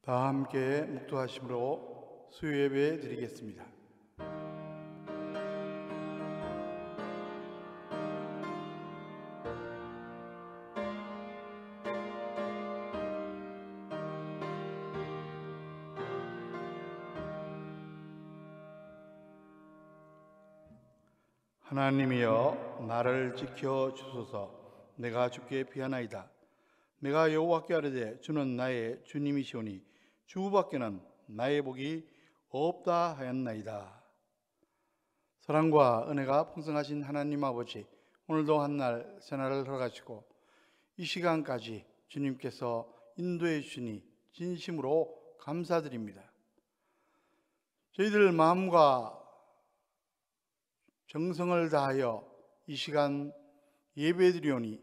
다 함께 묵도하심으로 수요 예배 드리겠습니다. 하나님이여 나를 지켜 주소서. 내가 주께 피하나이다. 내가 여호와께 아뢰되 주는 나의 주님이시오니 주밖에는 나의 복이 없다 하였나이다. 사랑과 은혜가 풍성하신 하나님 아버지, 오늘도 한날 새날을 허락하시고 이 시간까지 주님께서 인도해 주시니 진심으로 감사드립니다. 저희들 마음과 정성을 다하여 이 시간 예배드리오니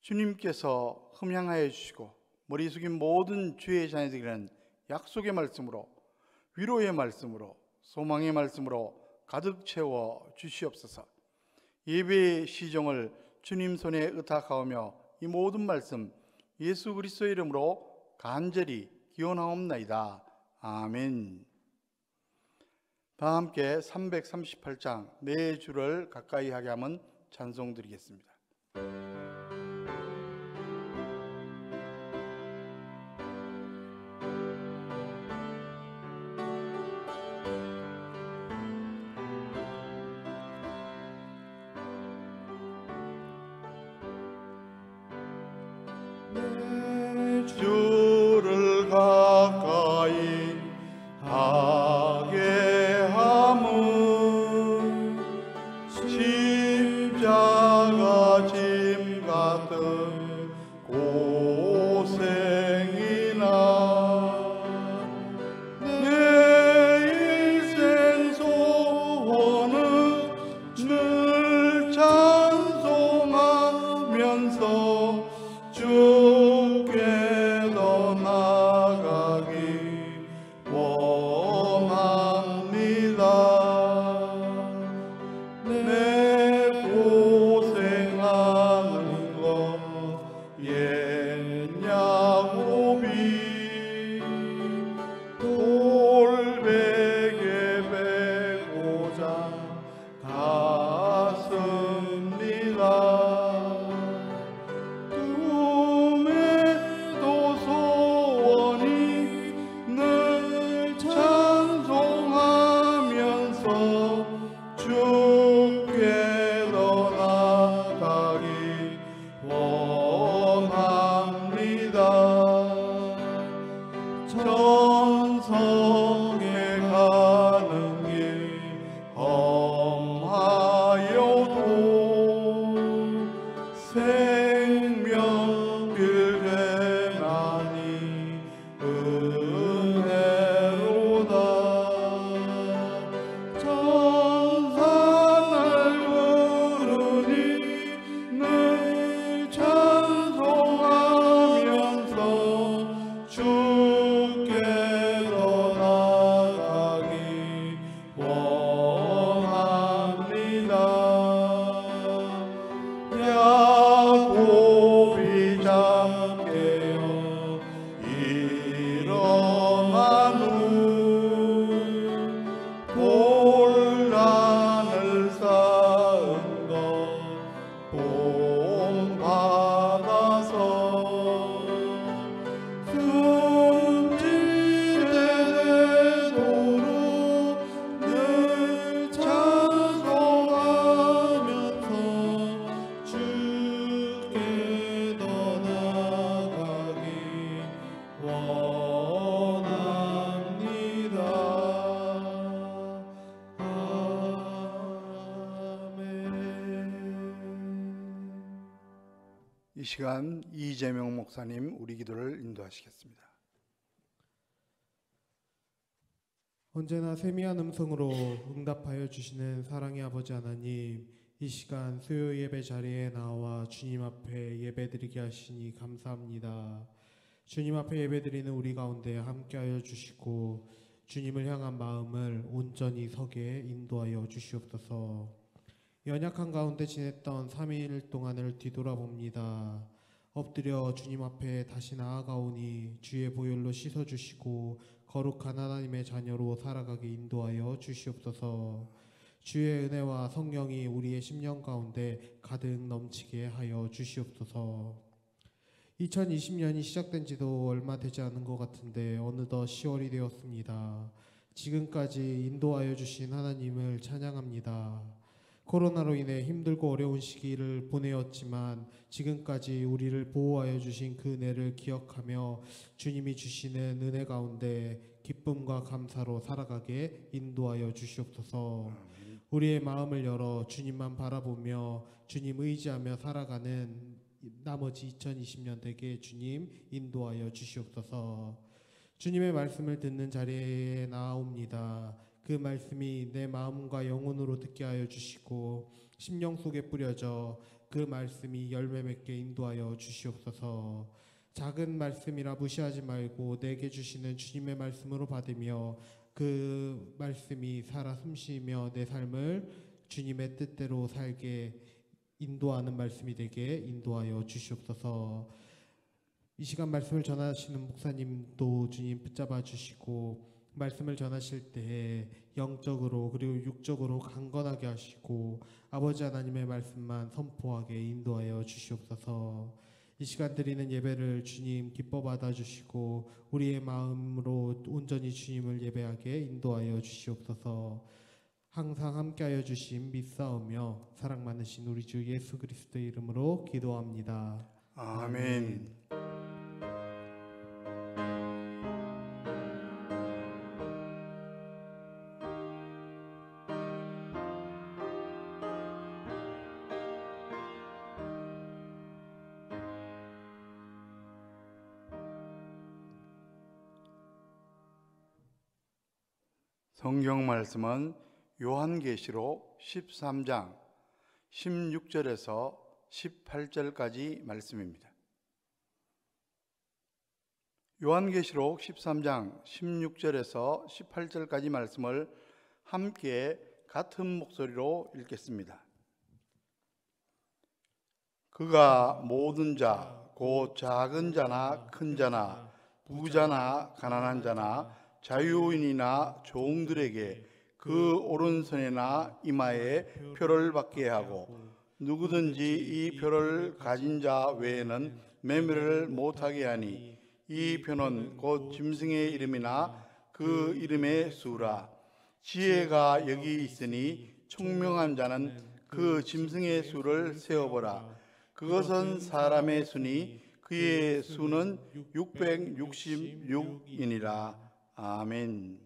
주님께서 흠양하여 주시고 머리 숙인 모든 주의 자녀들에게는 약속의 말씀으로, 위로의 말씀으로, 소망의 말씀으로 가득 채워 주시옵소서. 예배의 시종을 주님 손에 의탁하오며 이 모든 말씀 예수 그리스도의 이름으로 간절히 기원하옵나이다. 아멘. 다 함께 338장 내 주를 가까이 하게 하면 찬송 드리겠습니다. 내 주를 가까이 하게 함은 십자가 짐 같은 고생이나 내 일생 소원은 늘 찬송하면서 주께 더 나아가기 원합니다. 내 고생하는 것 옛 야곱이 돌베개 베고자 갔습니다. 천성에 가는 길 험하여도 생명길 되나니 은혜로다. 천사 날 부르니 늘 찬송하면서 주께 더 나아가기 원합니다. 야곱이 잠깨어 일어난 후 혼란을 쌓은 것 본받아서 숨지대도록 늘 찬송하면서 주께 더 나아가기 원합니다. 아멘. 이 시간 이재명 목사님 우리 기도를 인도하시겠습니다. 언제나 세미한 음성으로 응답하여 주시는 사랑의 아버지 하나님, 이 시간 수요 예배 자리에 나와 주님 앞에 예배드리게 하시니 감사합니다. 주님 앞에 예배드리는 우리 가운데 함께하여 주시고 주님을 향한 마음을 온전히 서게 인도하여 주시옵소서. 연약한 가운데 지냈던 3일 동안을 뒤돌아봅니다. 엎드려 주님 앞에 다시 나아가오니 주의 보혈로 씻어주시고 거룩한 하나님의 자녀로 살아가게 인도하여 주시옵소서. 주의 은혜와 성령이 우리의 심령 가운데 가득 넘치게 하여 주시옵소서. 2020년이 시작된 지도 얼마 되지 않은 것 같은데 어느덧 10월이 되었습니다. 지금까지 인도하여 주신 하나님을 찬양합니다. 코로나로 인해 힘들고 어려운 시기를 보내었지만 지금까지 우리를 보호하여 주신 그 은혜를 기억하며 주님이 주시는 은혜 가운데 기쁨과 감사로 살아가게 인도하여 주시옵소서. 우리의 마음을 열어 주님만 바라보며 주님 의지하며 살아가는 나머지 2020년 되게 주님 인도하여 주시옵소서. 주님의 말씀을 듣는 자리에 나아옵니다. 그 말씀이 내 마음과 영혼으로 듣게 하여 주시고 심령 속에 뿌려져 그 말씀이 열매 맺게 인도하여 주시옵소서. 작은 말씀이라 무시하지 말고 내게 주시는 주님의 말씀으로 받으며 그 말씀이 살아 숨쉬며 내 삶을 주님의 뜻대로 살게 인도하는 말씀이 되게 인도하여 주시옵소서. 이 시간 말씀을 전하시는 목사님도 주님 붙잡아 주시고 말씀을 전하실 때 영적으로 그리고 육적으로 강건하게 하시고 아버지 하나님의 말씀만 선포하게 인도하여 주시옵소서. 이 시간 드리는 예배를 주님 기뻐 받아주시고 우리의 마음으로 온전히 주님을 예배하게 인도하여 주시옵소서. 항상 함께하여 주심 믿사오며 사랑 많으신 우리 주 예수 그리스도의 이름으로 기도합니다. 아멘. 성경 말씀은 요한계시록 13장 16절에서 18절까지 말씀입니다. 요한계시록 13장 16절에서 18절까지 말씀을 함께 같은 목소리로 읽겠습니다. 그가 모든 자, 곧 작은 자나 큰 자나 부자나 가난한 자나 자유인이나 종들에게 그 오른손이나 이마에 표를 받게 하고 누구든지 이 표를 가진 자 외에는 매매를 못하게 하니 이 표는 곧 짐승의 이름이나 그 이름의 수라. 지혜가 여기 있으니 총명한 자는 그 짐승의 수를 세어보라. 그것은 사람의 수니 그의 수는 666이니라. 아멘.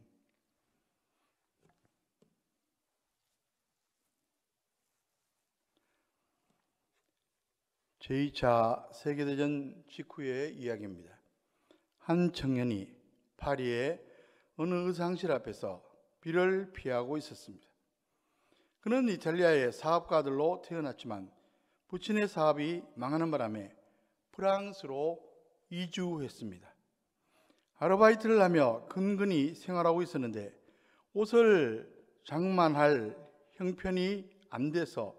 제2차 세계대전 직후의 이야기입니다. 한 청년이 파리의 어느 의상실 앞에서 비를 피하고 있었습니다. 그는 이탈리아의 사업가들로 태어났지만 부친의 사업이 망하는 바람에 프랑스로 이주했습니다. 아르바이트를 하며 근근히 생활하고 있었는데 옷을 장만할 형편이 안 돼서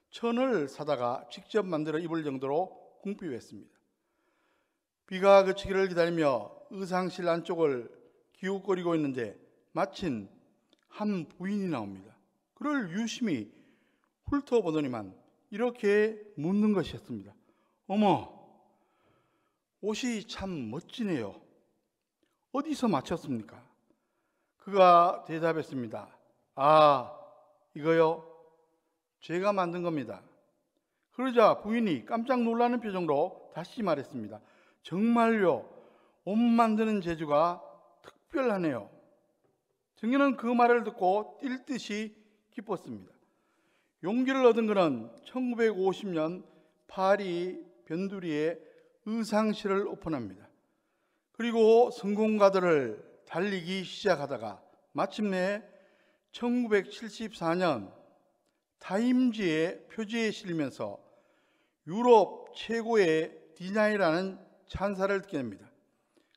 천을 사다가 직접 만들어 입을 정도로 궁핍했습니다. 비가 그치기를 기다리며 의상실 안쪽을 기웃거리고 있는데 마침 한 부인이 나옵니다. 그를 유심히 훑어보더니만 이렇게 묻는 것이었습니다. 어머, 옷이 참 멋지네요. 어디서 맞췄습니까? 그가 대답했습니다. 아, 이거요? 제가 만든 겁니다. 그러자 부인이 깜짝 놀라는 표정으로 다시 말했습니다. 정말요? 옷 만드는 재주가 특별하네요. 청년은 그 말을 듣고 뛸 듯이 기뻤습니다. 용기를 얻은 그는 1950년 파리 변두리에 의상실을 오픈합니다. 그리고 성공가들을 달리기 시작하다가 마침내 1974년 타임지의 표지에 실리면서 유럽 최고의 디자인이라는 찬사를 듣게 됩니다.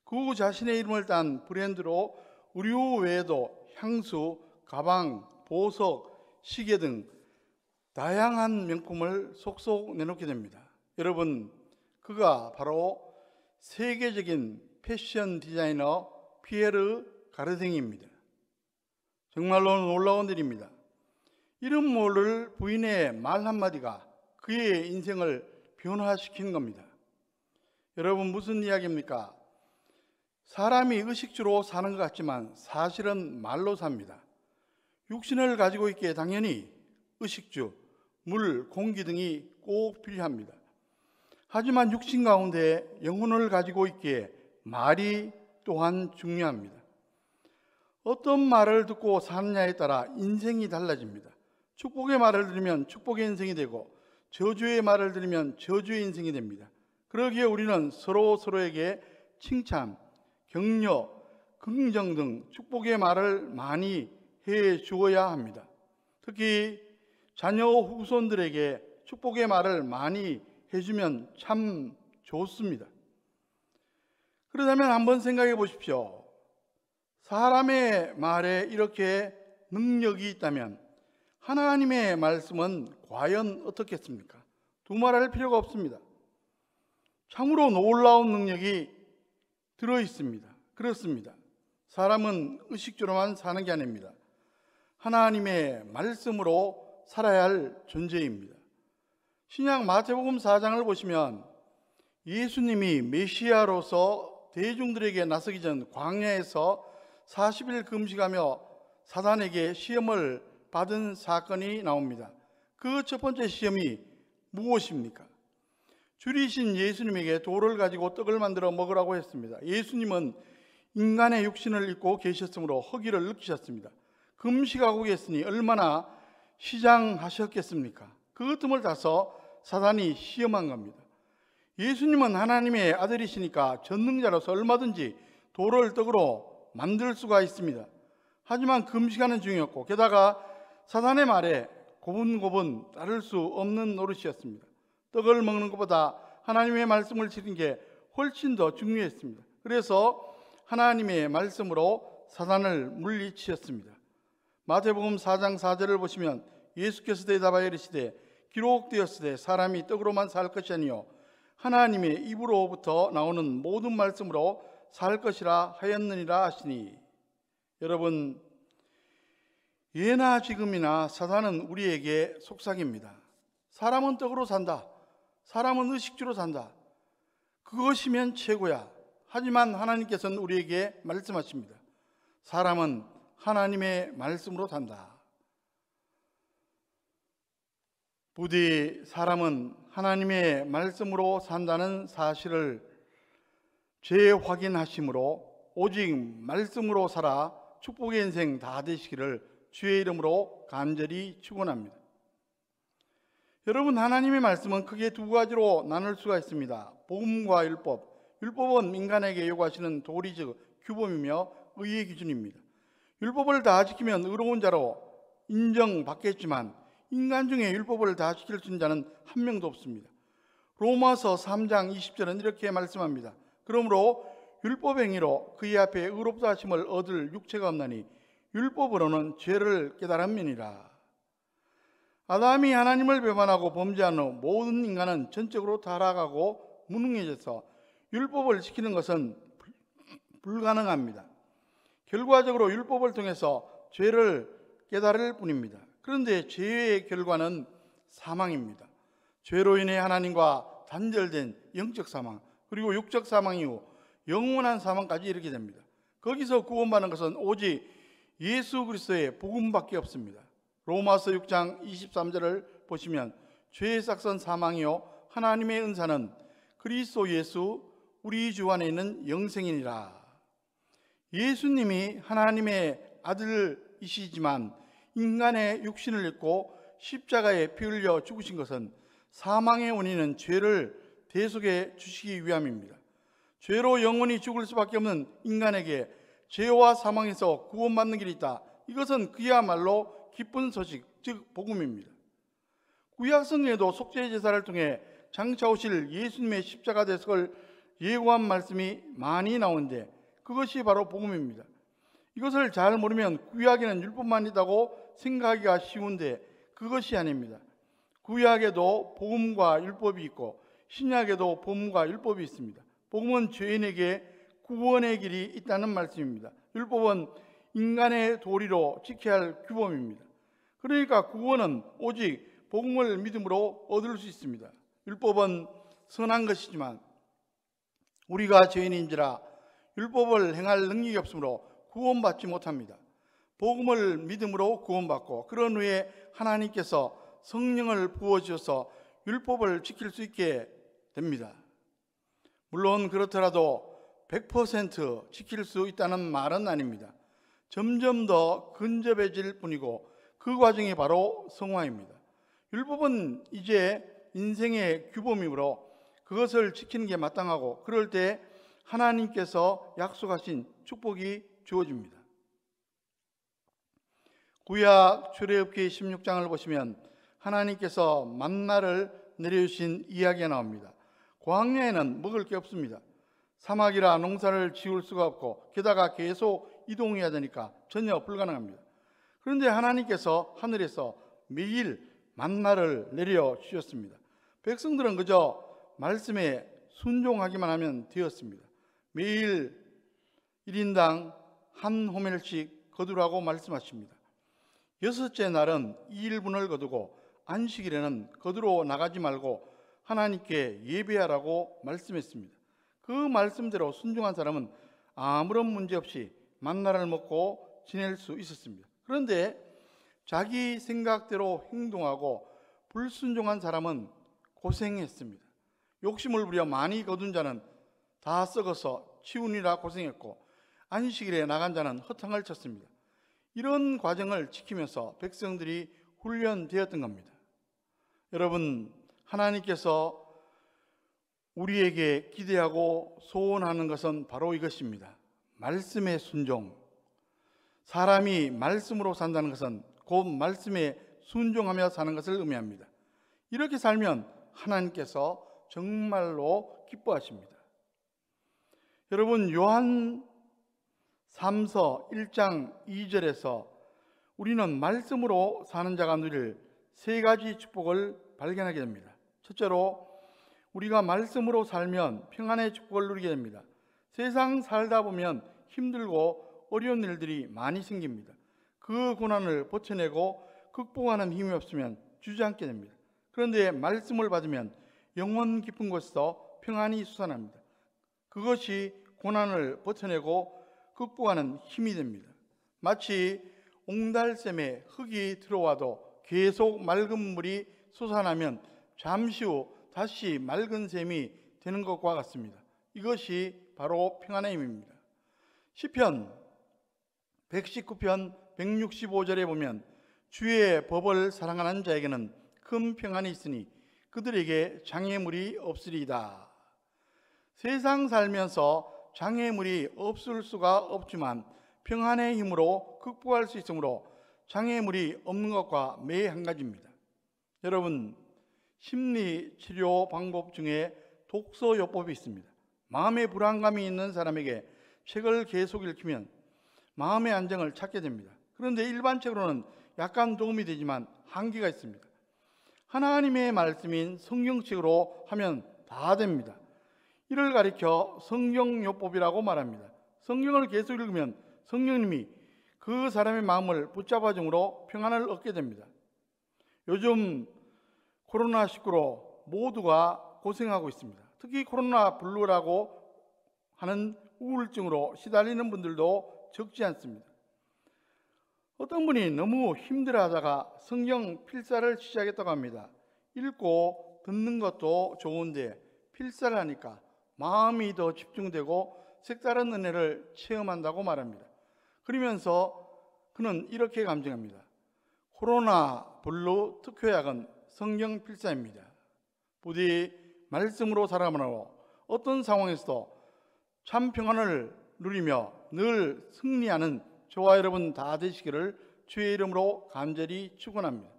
그 후 자신의 이름을 딴 브랜드로 의류 외에도 향수, 가방, 보석, 시계 등 다양한 명품을 속속 내놓게 됩니다. 여러분, 그가 바로 세계적인 패션 디자이너 피에르 가르댕입니다. 정말로 놀라운 일입니다. 이름 모를 부인의 말 한마디가 그의 인생을 변화시킨 겁니다. 여러분, 무슨 이야기입니까? 사람이 의식주로 사는 것 같지만 사실은 말로 삽니다. 육신을 가지고 있기에 당연히 의식주, 물, 공기 등이 꼭 필요합니다. 하지만 육신 가운데 영혼을 가지고 있기에 말이 또한 중요합니다. 어떤 말을 듣고 사느냐에 따라 인생이 달라집니다. 축복의 말을 들으면 축복의 인생이 되고 저주의 말을 들으면 저주의 인생이 됩니다. 그러기에 우리는 서로에게 칭찬, 격려, 긍정 등 축복의 말을 많이 해 주어야 합니다. 특히 자녀 후손들에게 축복의 말을 많이 해주면 참 좋습니다. 그렇다면 한번 생각해 보십시오. 사람의 말에 이렇게 능력이 있다면 하나님의 말씀은 과연 어떻겠습니까? 두말할 필요가 없습니다. 참으로 놀라운 능력이 들어있습니다. 그렇습니다. 사람은 의식주로만 사는 게 아닙니다. 하나님의 말씀으로 살아야 할 존재입니다. 신약 마태복음 4장을 보시면 예수님이 메시아로서 대중들에게 나서기 전 광야에서 40일 금식하며 사단에게 시험을 받은 사건이 나옵니다. 그 첫 번째 시험이 무엇입니까? 줄이신 예수님에게 돌을 가지고 떡을 만들어 먹으라고 했습니다. 예수님은 인간의 육신을 입고 계셨으므로 허기를 느끼셨습니다. 금식하고 계시니 얼마나 시장하셨겠습니까? 그 틈을 타서 사단이 시험한 겁니다. 예수님은 하나님의 아들이시니까 전능자로서 얼마든지 돌을 떡으로 만들 수가 있습니다. 하지만 금식하는 중이었고 게다가 사단의 말에 고분고분 따를 수 없는 노릇이었습니다. 떡을 먹는 것보다 하나님의 말씀을 지키는 게 훨씬 더 중요했습니다. 그래서 하나님의 말씀으로 사단을 물리치셨습니다. 마태복음 4장 4절을 보시면 예수께서 대답하여 이르시되 기록되었으되 사람이 떡으로만 살 것이 아니요 하나님의 입으로부터 나오는 모든 말씀으로 살 것이라 하였느니라 하시니. 여러분, 예나 지금이나 사단은 우리에게 속삭입니다. 사람은 떡으로 산다. 사람은 의식주로 산다. 그것이면 최고야. 하지만 하나님께서는 우리에게 말씀하십니다. 사람은 하나님의 말씀으로 산다. 부디 사람은 하나님의 말씀으로 산다는 사실을 재확인하심으로 오직 말씀으로 살아 축복의 인생 다 되시기를 주의 이름으로 간절히 축원합니다. 여러분, 하나님의 말씀은 크게 두 가지로 나눌 수가 있습니다. 복음과 율법. 율법은 인간에게 요구하시는 도리적 규범이며 의의 기준입니다. 율법을 다 지키면 의로운 자로 인정받겠지만 인간 중에 율법을 다 지킬 수 있는 자는 한 명도 없습니다. 로마서 3장 20절은 이렇게 말씀합니다. 그러므로 율법 행위로 그의 앞에 의롭다 하심을 얻을 육체가 없나니 율법으로는 죄를 깨달음이니라. 아담이 하나님을 배반하고 범죄한 후 모든 인간은 전적으로 타락하고 무능해져서 율법을 지키는 것은 불가능합니다. 결과적으로 율법을 통해서 죄를 깨달을 뿐입니다. 그런데 죄의 결과는 사망입니다. 죄로 인해 하나님과 단절된 영적 사망, 그리고 육적 사망 이후 영원한 사망까지 이르게 됩니다. 거기서 구원받는 것은 오직 예수 그리스도의 복음밖에 없습니다. 로마서 6장 23절을 보시면 죄의 싹선 사망이요 하나님의 은사는 그리스도 예수 우리 주 안에 있는 영생이니라. 예수님이 하나님의 아들이시지만 인간의 육신을 입고 십자가에 피 흘려 죽으신 것은 사망의 원인은 죄를 대속해 주시기 위함입니다. 죄로 영원히 죽을 수밖에 없는 인간에게 죄와 사망에서 구원받는 길이 있다. 이것은 그야말로 기쁜 소식, 즉 복음입니다. 구약 성경에도 속죄 제사를 통해 장차 오실 예수님의 십자가 대속을 예고한 말씀이 많이 나오는데 그것이 바로 복음입니다. 이것을 잘 모르면 구약에는 율법만 있다고 생각하기가 쉬운데 그것이 아닙니다. 구약에도 복음과 율법이 있고 신약에도 복음과 율법이 있습니다. 복음은 죄인에게 구원의 길이 있다는 말씀입니다. 율법은 인간의 도리로 지켜야 할 규범입니다. 그러니까 구원은 오직 복음을 믿음으로 얻을 수 있습니다. 율법은 선한 것이지만 우리가 죄인인지라 율법을 행할 능력이 없으므로 구원받지 못합니다. 복음을 믿음으로 구원받고 그런 후에 하나님께서 성령을 부어주셔서 율법을 지킬 수 있게 됩니다. 물론 그렇더라도 100% 지킬 수 있다는 말은 아닙니다. 점점 더 근접해질 뿐이고 그 과정이 바로 성화입니다. 율법은 이제 인생의 규범이므로 그것을 지키는 게 마땅하고 그럴 때 하나님께서 약속하신 축복이 주어집니다. 구약 출애굽기 16장을 보시면 하나님께서 만나를 내려주신 이야기가 나옵니다. 광야에는 먹을 게 없습니다. 사막이라 농사를 지을 수가 없고 게다가 계속 이동해야 되니까 전혀 불가능합니다. 그런데 하나님께서 하늘에서 매일 만나를 내려주셨습니다. 백성들은 그저 말씀에 순종하기만 하면 되었습니다. 매일 1인당 한 호멜씩 거두라고 말씀하십니다. 여섯째 날은 2일분을 거두고 안식일에는 거두러 나가지 말고 하나님께 예배하라고 말씀했습니다. 그 말씀대로 순종한 사람은 아무런 문제 없이 만나를 먹고 지낼 수 있었습니다. 그런데 자기 생각대로 행동하고 불순종한 사람은 고생했습니다. 욕심을 부려 많이 거둔 자는 다 썩어서 치우니라 고생했고 안식일에 나간 자는 허탕을 쳤습니다. 이런 과정을 지키면서 백성들이 훈련되었던 겁니다. 여러분, 하나님께서 우리에게 기대하고 소원하는 것은 바로 이것입니다. 말씀의 순종. 사람이 말씀으로 산다는 것은 곧 말씀에 순종하며 사는 것을 의미합니다. 이렇게 살면 하나님께서 정말로 기뻐하십니다. 여러분, 요한 3서 1장 2절에서 우리는 말씀으로 사는 자가 누릴 세 가지 축복을 발견하게 됩니다. 첫째로 우리가 말씀으로 살면 평안의 축복을 누리게 됩니다. 세상 살다 보면 힘들고 어려운 일들이 많이 생깁니다. 그 고난을 버텨내고 극복하는 힘이 없으면 주저앉게 됩니다. 그런데 말씀을 받으면 영원 깊은 곳에서 평안이 솟아납니다. 그것이 고난을 버텨내고 극복하는 힘이 됩니다. 마치 옹달샘에 흙이 들어와도 계속 맑은 물이 솟아나면 잠시 후 다시 맑은 샘이 되는 것과 같습니다. 이것이 바로 평안의 힘입니다. 시편 119편 165절에 보면 주의 법을 사랑하는 자에게는 큰 평안이 있으니 그들에게 장애물이 없으리이다. 세상 살면서 장애물이 없을 수가 없지만 평안의 힘으로 극복할 수 있으므로 장애물이 없는 것과 매 한 가지입니다. 여러분, 심리치료 방법 중에 독서요법이 있습니다. 마음의 불안감이 있는 사람에게 책을 계속 읽히면 마음의 안정을 찾게 됩니다. 그런데 일반책으로는 약간 도움이 되지만 한계가 있습니다. 하나님의 말씀인 성경책으로 하면 다 됩니다. 이를 가리켜 성경요법이라고 말합니다. 성경을 계속 읽으면 성령님이 그 사람의 마음을 붙잡아 줌으로 평안을 얻게 됩니다. 요즘 코로나19로 모두가 고생하고 있습니다. 특히 코로나 블루라고 하는 우울증으로 시달리는 분들도 적지 않습니다. 어떤 분이 너무 힘들어하다가 성경 필사를 시작했다고 합니다. 읽고 듣는 것도 좋은데 필사를 하니까 마음이 더 집중되고 색다른 은혜를 체험한다고 말합니다. 그러면서 그는 이렇게 감정합니다. 코로나 블루 특효약은 성경 필사입니다. 부디 말씀으로 살아가므로 어떤 상황에서도 참 평안을 누리며 늘 승리하는 저와 여러분 다 되시기를 주의 이름으로 간절히 축원합니다.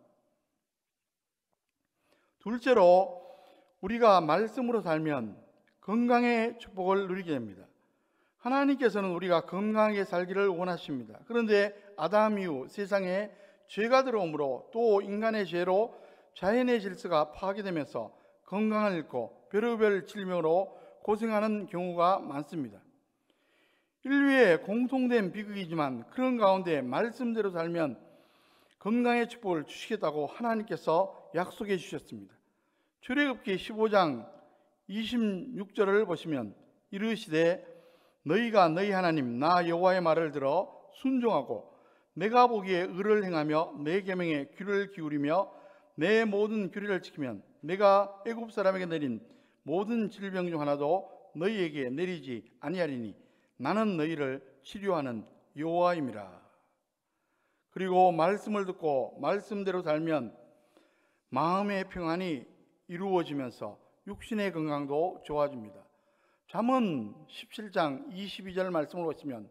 둘째로 우리가 말씀으로 살면 건강의 축복을 누리게 됩니다. 하나님께서는 우리가 건강하게 살기를 원하십니다. 그런데 아담 이후 세상에 죄가 들어오므로 또 인간의 죄로 자연의 질서가 파괴되면서 건강을 잃고 별의별 질병으로 고생하는 경우가 많습니다. 인류의 공통된 비극이지만 그런 가운데 말씀대로 살면 건강의 축복을 주시겠다고 하나님께서 약속해 주셨습니다. 출애굽기 15장 26절을 보시면 이르시되 너희가 너희 하나님 나 여호와의 말을 들어 순종하고 내가 보기에 의를 행하며 내 계명에 귀를 기울이며 내 모든 규례를 지키면 내가 애굽 사람에게 내린 모든 질병 중 하나도 너희에게 내리지 아니하리니 나는 너희를 치료하는 여호와임이라. 그리고 말씀을 듣고 말씀대로 살면 마음의 평안이 이루어지면서 육신의 건강도 좋아집니다. 잠언 17장 22절 말씀을 보시면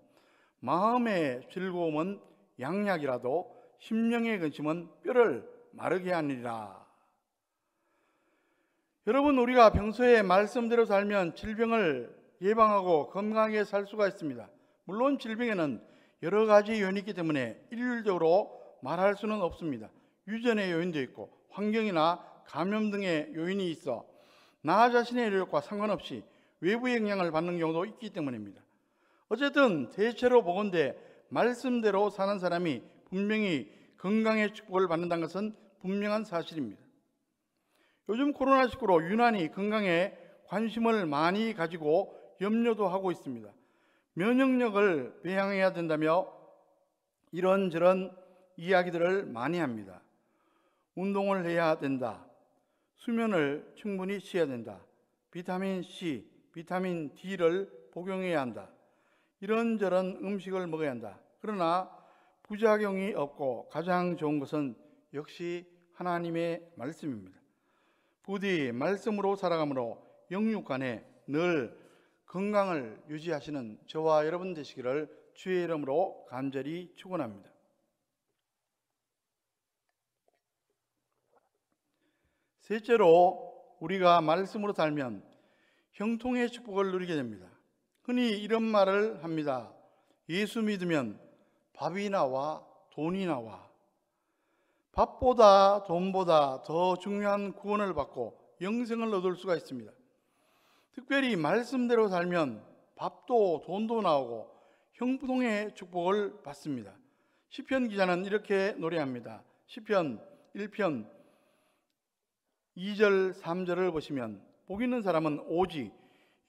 마음의 즐거움은 양약이라도 심령의 근심은 뼈를 마르게 하느니라. 여러분, 우리가 평소에 말씀대로 살면 질병을 예방하고 건강하게 살 수가 있습니다. 물론 질병에는 여러 가지 요인이 있기 때문에 일률적으로 말할 수는 없습니다. 유전의 요인도 있고 환경이나 감염 등의 요인이 있어 나 자신의 노력과 상관없이 외부의 영향을 받는 경우도 있기 때문입니다. 어쨌든 대체로 보건대 말씀대로 사는 사람이 분명히 건강의 축복을 받는다는 것은 분명한 사실입니다. 요즘 코로나19로 유난히 건강에 관심을 많이 가지고 염려도 하고 있습니다. 면역력을 배양해야 된다며 이런저런 이야기들을 많이 합니다. 운동을 해야 된다. 수면을 충분히 취해야 된다. 비타민 C, 비타민 D를 복용해야 한다. 이런저런 음식을 먹어야 한다. 그러나 부작용이 없고 가장 좋은 것은 역시 하나님의 말씀입니다. 부디 말씀으로 살아감으로 영육간에 늘 건강을 유지하시는 저와 여러분 되시기를 주의 이름으로 간절히 축원합니다. 셋째로 우리가 말씀으로 살면 형통의 축복을 누리게 됩니다. 흔히 이런 말을 합니다. 예수 믿으면 밥이 나와 돈이 나와. 밥보다 돈보다 더 중요한 구원을 받고 영생을 얻을 수가 있습니다. 특별히 말씀대로 살면 밥도 돈도 나오고 형통의 축복을 받습니다. 시편 기자는 이렇게 노래합니다. 시편 1편 2절 3절을 보시면 복 있는 사람은 오직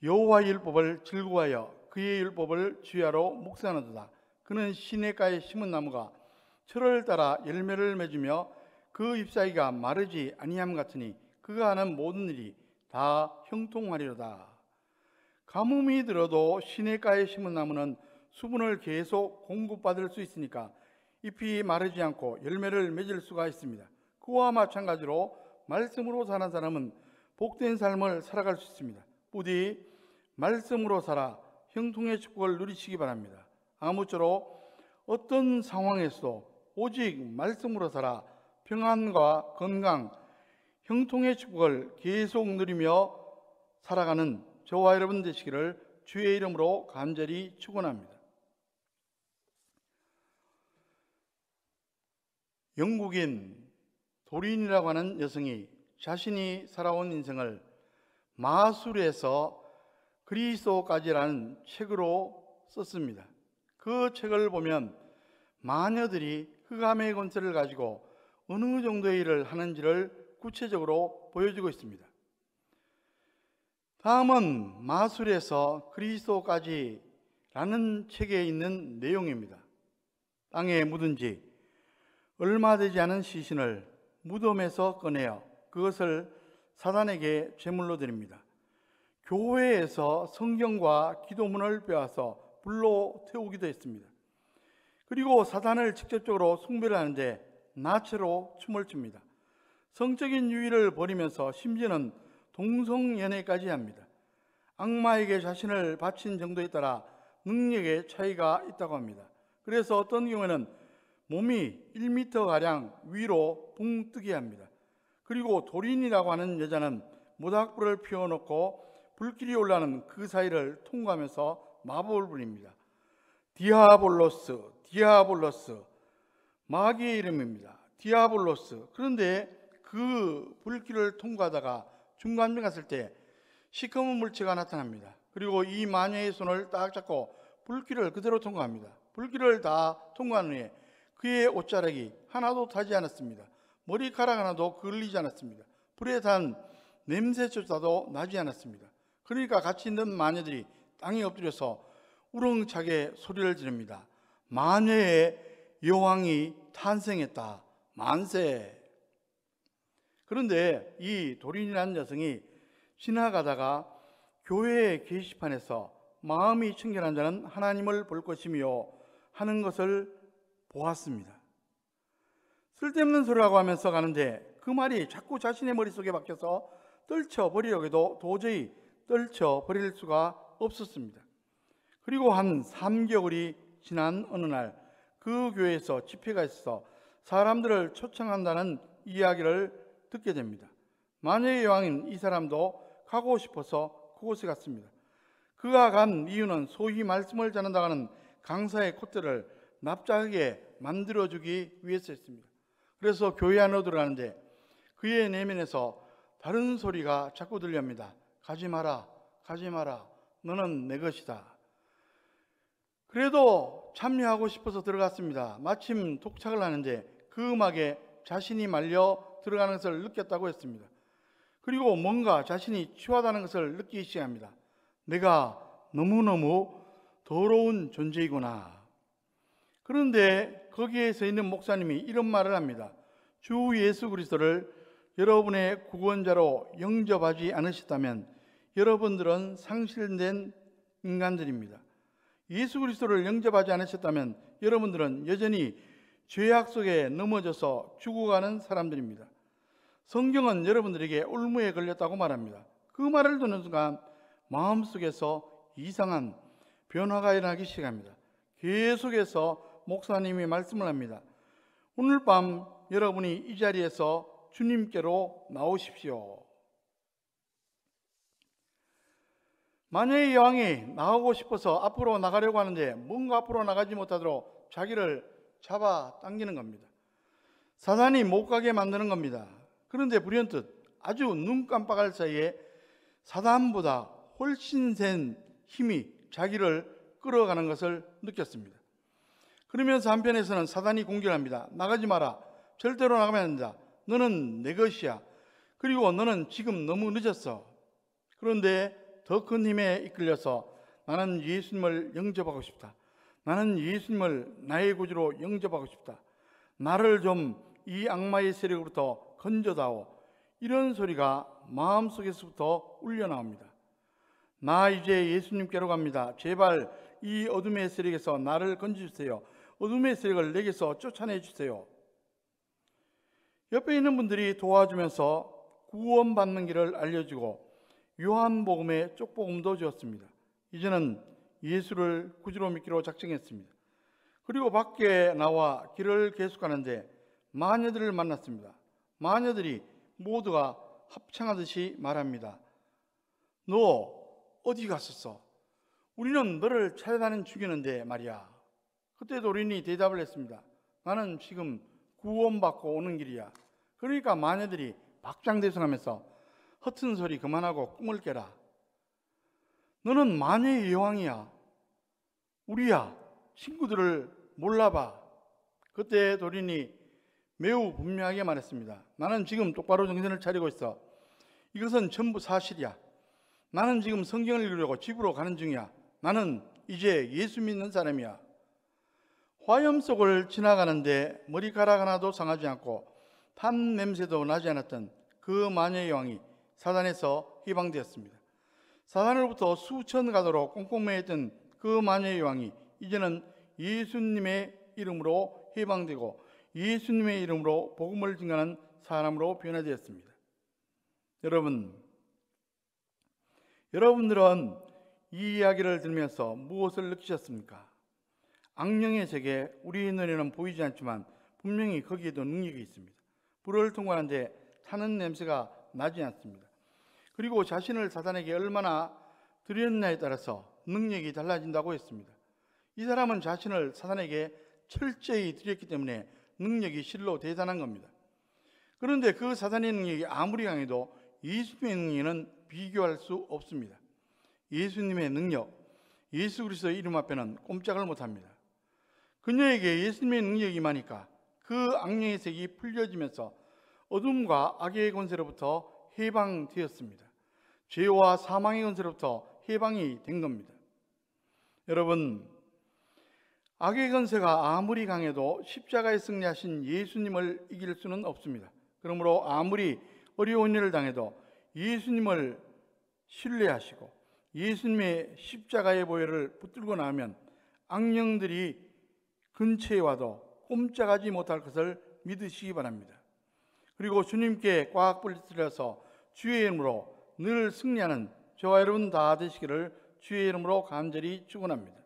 여호와의 율법을 즐거워하여 그의 율법을 주야로 묵상하도다. 그는 시냇가에 심은 나무가 철을 따라 열매를 맺으며 그 잎사귀가 마르지 아니함 같으니 그가 하는 모든 일이 다 형통하리로다. 가뭄이 들어도 시냇가에 심은 나무는 수분을 계속 공급받을 수 있으니까 잎이 마르지 않고 열매를 맺을 수가 있습니다. 그와 마찬가지로 말씀으로 사는 사람은 복된 삶을 살아갈 수 있습니다. 부디 말씀으로 살아 형통의 축복을 누리시기 바랍니다. 아무쪼록 어떤 상황에서도 오직 말씀으로 살아 평안과 건강, 형통의 축복을 계속 누리며 살아가는 저와 여러분 되시기를 주의 이름으로 간절히 축원합니다. 영국인 도린이라고 하는 여성이 자신이 살아온 인생을 마술에서 그리스도까지라는 책으로 썼습니다. 그 책을 보면 마녀들이 흑암의 권세를 가지고 어느 정도의 일을 하는지를 구체적으로 보여주고 있습니다. 다음은 마술에서 그리스도까지라는 책에 있는 내용입니다. 땅에 묻은 지 얼마 되지 않은 시신을 무덤에서 꺼내어 그것을 사단에게 제물로 드립니다. 교회에서 성경과 기도문을 빼앗아 불로 태우기도 했습니다. 그리고 사단을 직접적으로 숭배를 하는데 나체로 춤을 춥니다. 성적인 유의를 버리면서 심지어는 동성연애까지 합니다. 악마에게 자신을 바친 정도에 따라 능력의 차이가 있다고 합니다. 그래서 어떤 경우에는 몸이 1m가량 위로 붕 뜨게 합니다. 그리고 도린이라고 하는 여자는 모닥불을 피워놓고 불길이 올라오는 그 사이를 통과하면서 마법을 부립니다. 디아볼로스, 디아볼로스, 마귀의 이름입니다. 디아볼로스. 그런데 그 불길을 통과하다가 중간쯤 갔을 때 시커먼 물체가 나타납니다. 그리고 이 마녀의 손을 딱 잡고 불길을 그대로 통과합니다. 불길을 다 통과한 후에 그의 옷자락이 하나도 타지 않았습니다. 머리카락 하나도 걸리지 않았습니다. 불에 단 냄새조차도 나지 않았습니다. 그러니까 같이 있는 마녀들이 땅에 엎드려서 우렁차게 소리를 지릅니다. 마녀의 여왕이 탄생했다. 만세. 그런데 이 도린이라는 여성이 지나가다가 교회 게시판에서 마음이 청결한 자는 하나님을 볼 것이며 하는 것을 보았습니다. 쓸데없는 소리라고 하면서 가는데 그 말이 자꾸 자신의 머릿속에 박혀서 떨쳐버리려고 해도 도저히 떨쳐버릴 수가 없었습니다. 그리고 한 3개월이 지난 어느 날 그 교회에서 집회가 있어서 사람들을 초청한다는 이야기를 듣게 됩니다. 마녀의 여왕인 이 사람도 가고 싶어서 그곳에 갔습니다. 그가 간 이유는 소위 말씀을 전한다고 하는 강사의 콧대를 납작하게 만들어주기 위해서였습니다. 그래서 교회 안으로 들어가는데 그의 내면에서 다른 소리가 자꾸 들립니다. 가지 마라, 가지 마라, 너는 내 것이다. 그래도 참여하고 싶어서 들어갔습니다. 마침 독착을 하는데 그 음악에 자신이 말려 들어가는 것을 느꼈다고 했습니다. 그리고 뭔가 자신이 취하다는 것을 느끼기 시작합니다. 내가 너무너무 더러운 존재이구나. 그런데 거기에 서 있는 목사님이 이런 말을 합니다. 주 예수 그리스도를 여러분의 구원자로 영접하지 않으셨다면 여러분들은 상실된 인간들입니다. 예수 그리스도를 영접하지 않으셨다면 여러분들은 여전히 죄악 속에 넘어져서 죽어가는 사람들입니다. 성경은 여러분들에게 올무에 걸렸다고 말합니다. 그 말을 듣는 순간 마음속에서 이상한 변화가 일어나기 시작합니다. 계속해서 목사님이 말씀을 합니다. 오늘 밤 여러분이 이 자리에서 주님께로 나오십시오. 마녀의 여왕이 나오고 싶어서 앞으로 나가려고 하는데 뭔가 앞으로 나가지 못하도록 자기를 잡아 당기는 겁니다. 사단이 못 가게 만드는 겁니다. 그런데 불현듯 아주 눈 깜빡할 사이에 사단보다 훨씬 센 힘이 자기를 끌어가는 것을 느꼈습니다. 그러면서 한편에서는 사단이 공격합니다. 나가지 마라. 절대로 나가면 안 된다. 너는 내 것이야. 그리고 너는 지금 너무 늦었어. 그런데 더 큰 힘에 이끌려서 나는 예수님을 영접하고 싶다. 나는 예수님을 나의 구주로 영접하고 싶다. 나를 좀 이 악마의 세력으로부터 건져다오. 이런 소리가 마음속에서부터 울려나옵니다. 나 이제 예수님께로 갑니다. 제발 이 어둠의 세력에서 나를 건져주세요. 어둠의 세력을 내게서 쫓아내주세요. 옆에 있는 분들이 도와주면서 구원받는 길을 알려주고 요한복음의 쪽복음도 주었습니다. 이제는 예수를 구주로 믿기로 작정했습니다. 그리고 밖에 나와 길을 계속하는데 마녀들을 만났습니다. 마녀들이 모두가 합창하듯이 말합니다. 너 어디 갔었어? 우리는 너를 찾아다니는 중이었는데 말이야. 그때 도린이 대답을 했습니다. 나는 지금 구원받고 오는 길이야. 그러니까 마녀들이 박장대소하면서 허튼 소리 그만하고 꿈을 깨라. 너는 마녀의 여왕이야. 우리야. 친구들을 몰라봐. 그때 도린이 매우 분명하게 말했습니다. 나는 지금 똑바로 정신을 차리고 있어. 이것은 전부 사실이야. 나는 지금 성경을 읽으려고 집으로 가는 중이야. 나는 이제 예수 믿는 사람이야. 화염 속을 지나가는데 머리카락 하나도 상하지 않고 탄 냄새도 나지 않았던 그 마녀의 여왕이 사단에서 해방되었습니다. 사단으로부터 수천 가도로 꽁꽁매였던 그 마녀의 여왕이 이제는 예수님의 이름으로 해방되고 예수님의 이름으로 복음을 증거하는 사람으로 변화되었습니다. 여러분들은 이 이야기를 들으면서 무엇을 느끼셨습니까? 악령의 세계, 우리 눈에는 보이지 않지만 분명히 거기에도 능력이 있습니다. 불을 통과하는데 타는 냄새가 나지 않습니다. 그리고 자신을 사단에게 얼마나 드렸냐에 따라서 능력이 달라진다고 했습니다. 이 사람은 자신을 사단에게 철저히 드렸기 때문에 능력이 실로 대단한 겁니다. 그런데 그 사단의 능력이 아무리 강해도 예수님의 능력에는 비교할 수 없습니다. 예수님의 능력, 예수 그리스도의 이름 앞에는 꼼짝을 못합니다. 그녀에게 예수님의 능력이 임하니까 그 악령의 색이 풀려지면서 어둠과 악의 권세로부터 해방되었습니다. 죄와 사망의 권세로부터 해방이 된 겁니다. 여러분, 악의 권세가 아무리 강해도 십자가에 승리하신 예수님을 이길 수는 없습니다. 그러므로 아무리 어려운 일을 당해도 예수님을 신뢰하시고 예수님의 십자가의 보혈을 붙들고 나면 악령들이 근처에 와도 꼼짝하지 못할 것을 믿으시기 바랍니다. 그리고 주님께 꽉 붙들려서 주의 이름으로 늘 승리하는 저와 여러분 다 되시기를 주의 이름으로 간절히 축원합니다.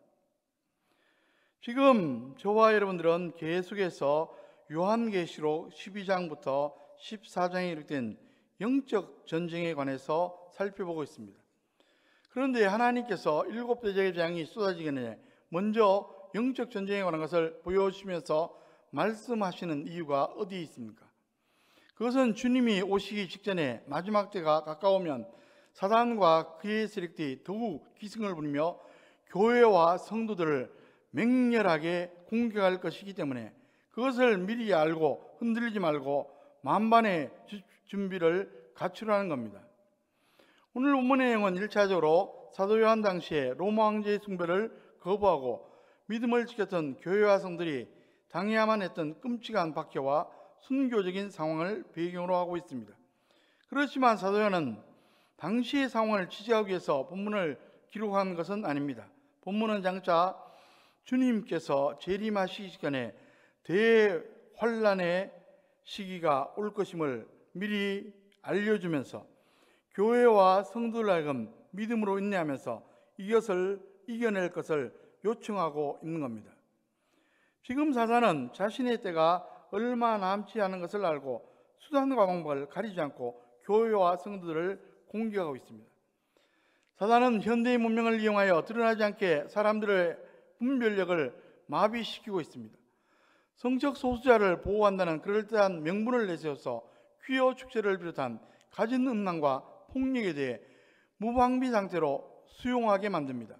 지금 저와 여러분들은 계속해서 요한계시록 12장부터 14장에 이르된 영적 전쟁에 관해서 살펴보고 있습니다. 그런데 하나님께서 7대적의 재앙이 쏟아지기 전에 먼저 영적 전쟁에 관한 것을 보여주시면서 말씀하시는 이유가 어디에 있습니까? 그것은 주님이 오시기 직전에 마지막 때가 가까우면 사단과 그의 세력들이 더욱 기승을 부리며 교회와 성도들을 맹렬하게 공격할 것이기 때문에 그것을 미리 알고 흔들리지 말고 만반의 준비를 갖추라는 겁니다. 오늘 본문의 내용은 1차적으로 사도 요한 당시에 로마 황제의 숭배를 거부하고 믿음을 지켰던 교회와 성들이 당해야만 했던 끔찍한 박해와 순교적인 상황을 배경으로 하고 있습니다. 그렇지만 사도 요한은 당시의 상황을 취재하기 위해서 본문을 기록한 것은 아닙니다. 본문은 장차 주님께서 재림하시기 시간에 대환란의 시기가 올 것임을 미리 알려주면서 교회와 성도를 하여금 믿음으로 인내하면서 이것을 이겨낼 것을 요청하고 있는 겁니다. 지금 사단은 자신의 때가 얼마 남지 않은 것을 알고 수단과 방법을 가리지 않고 교회와 성도들을 공격하고 있습니다. 사단은 현대의 문명을 이용하여 드러나지 않게 사람들의 분별력을 마비시키고 있습니다. 성적 소수자를 보호한다는 그럴듯한 명분을 내세워서 퀴어 축제를 비롯한 가진 음란과 폭력에 대해 무방비 상태로 수용하게 만듭니다.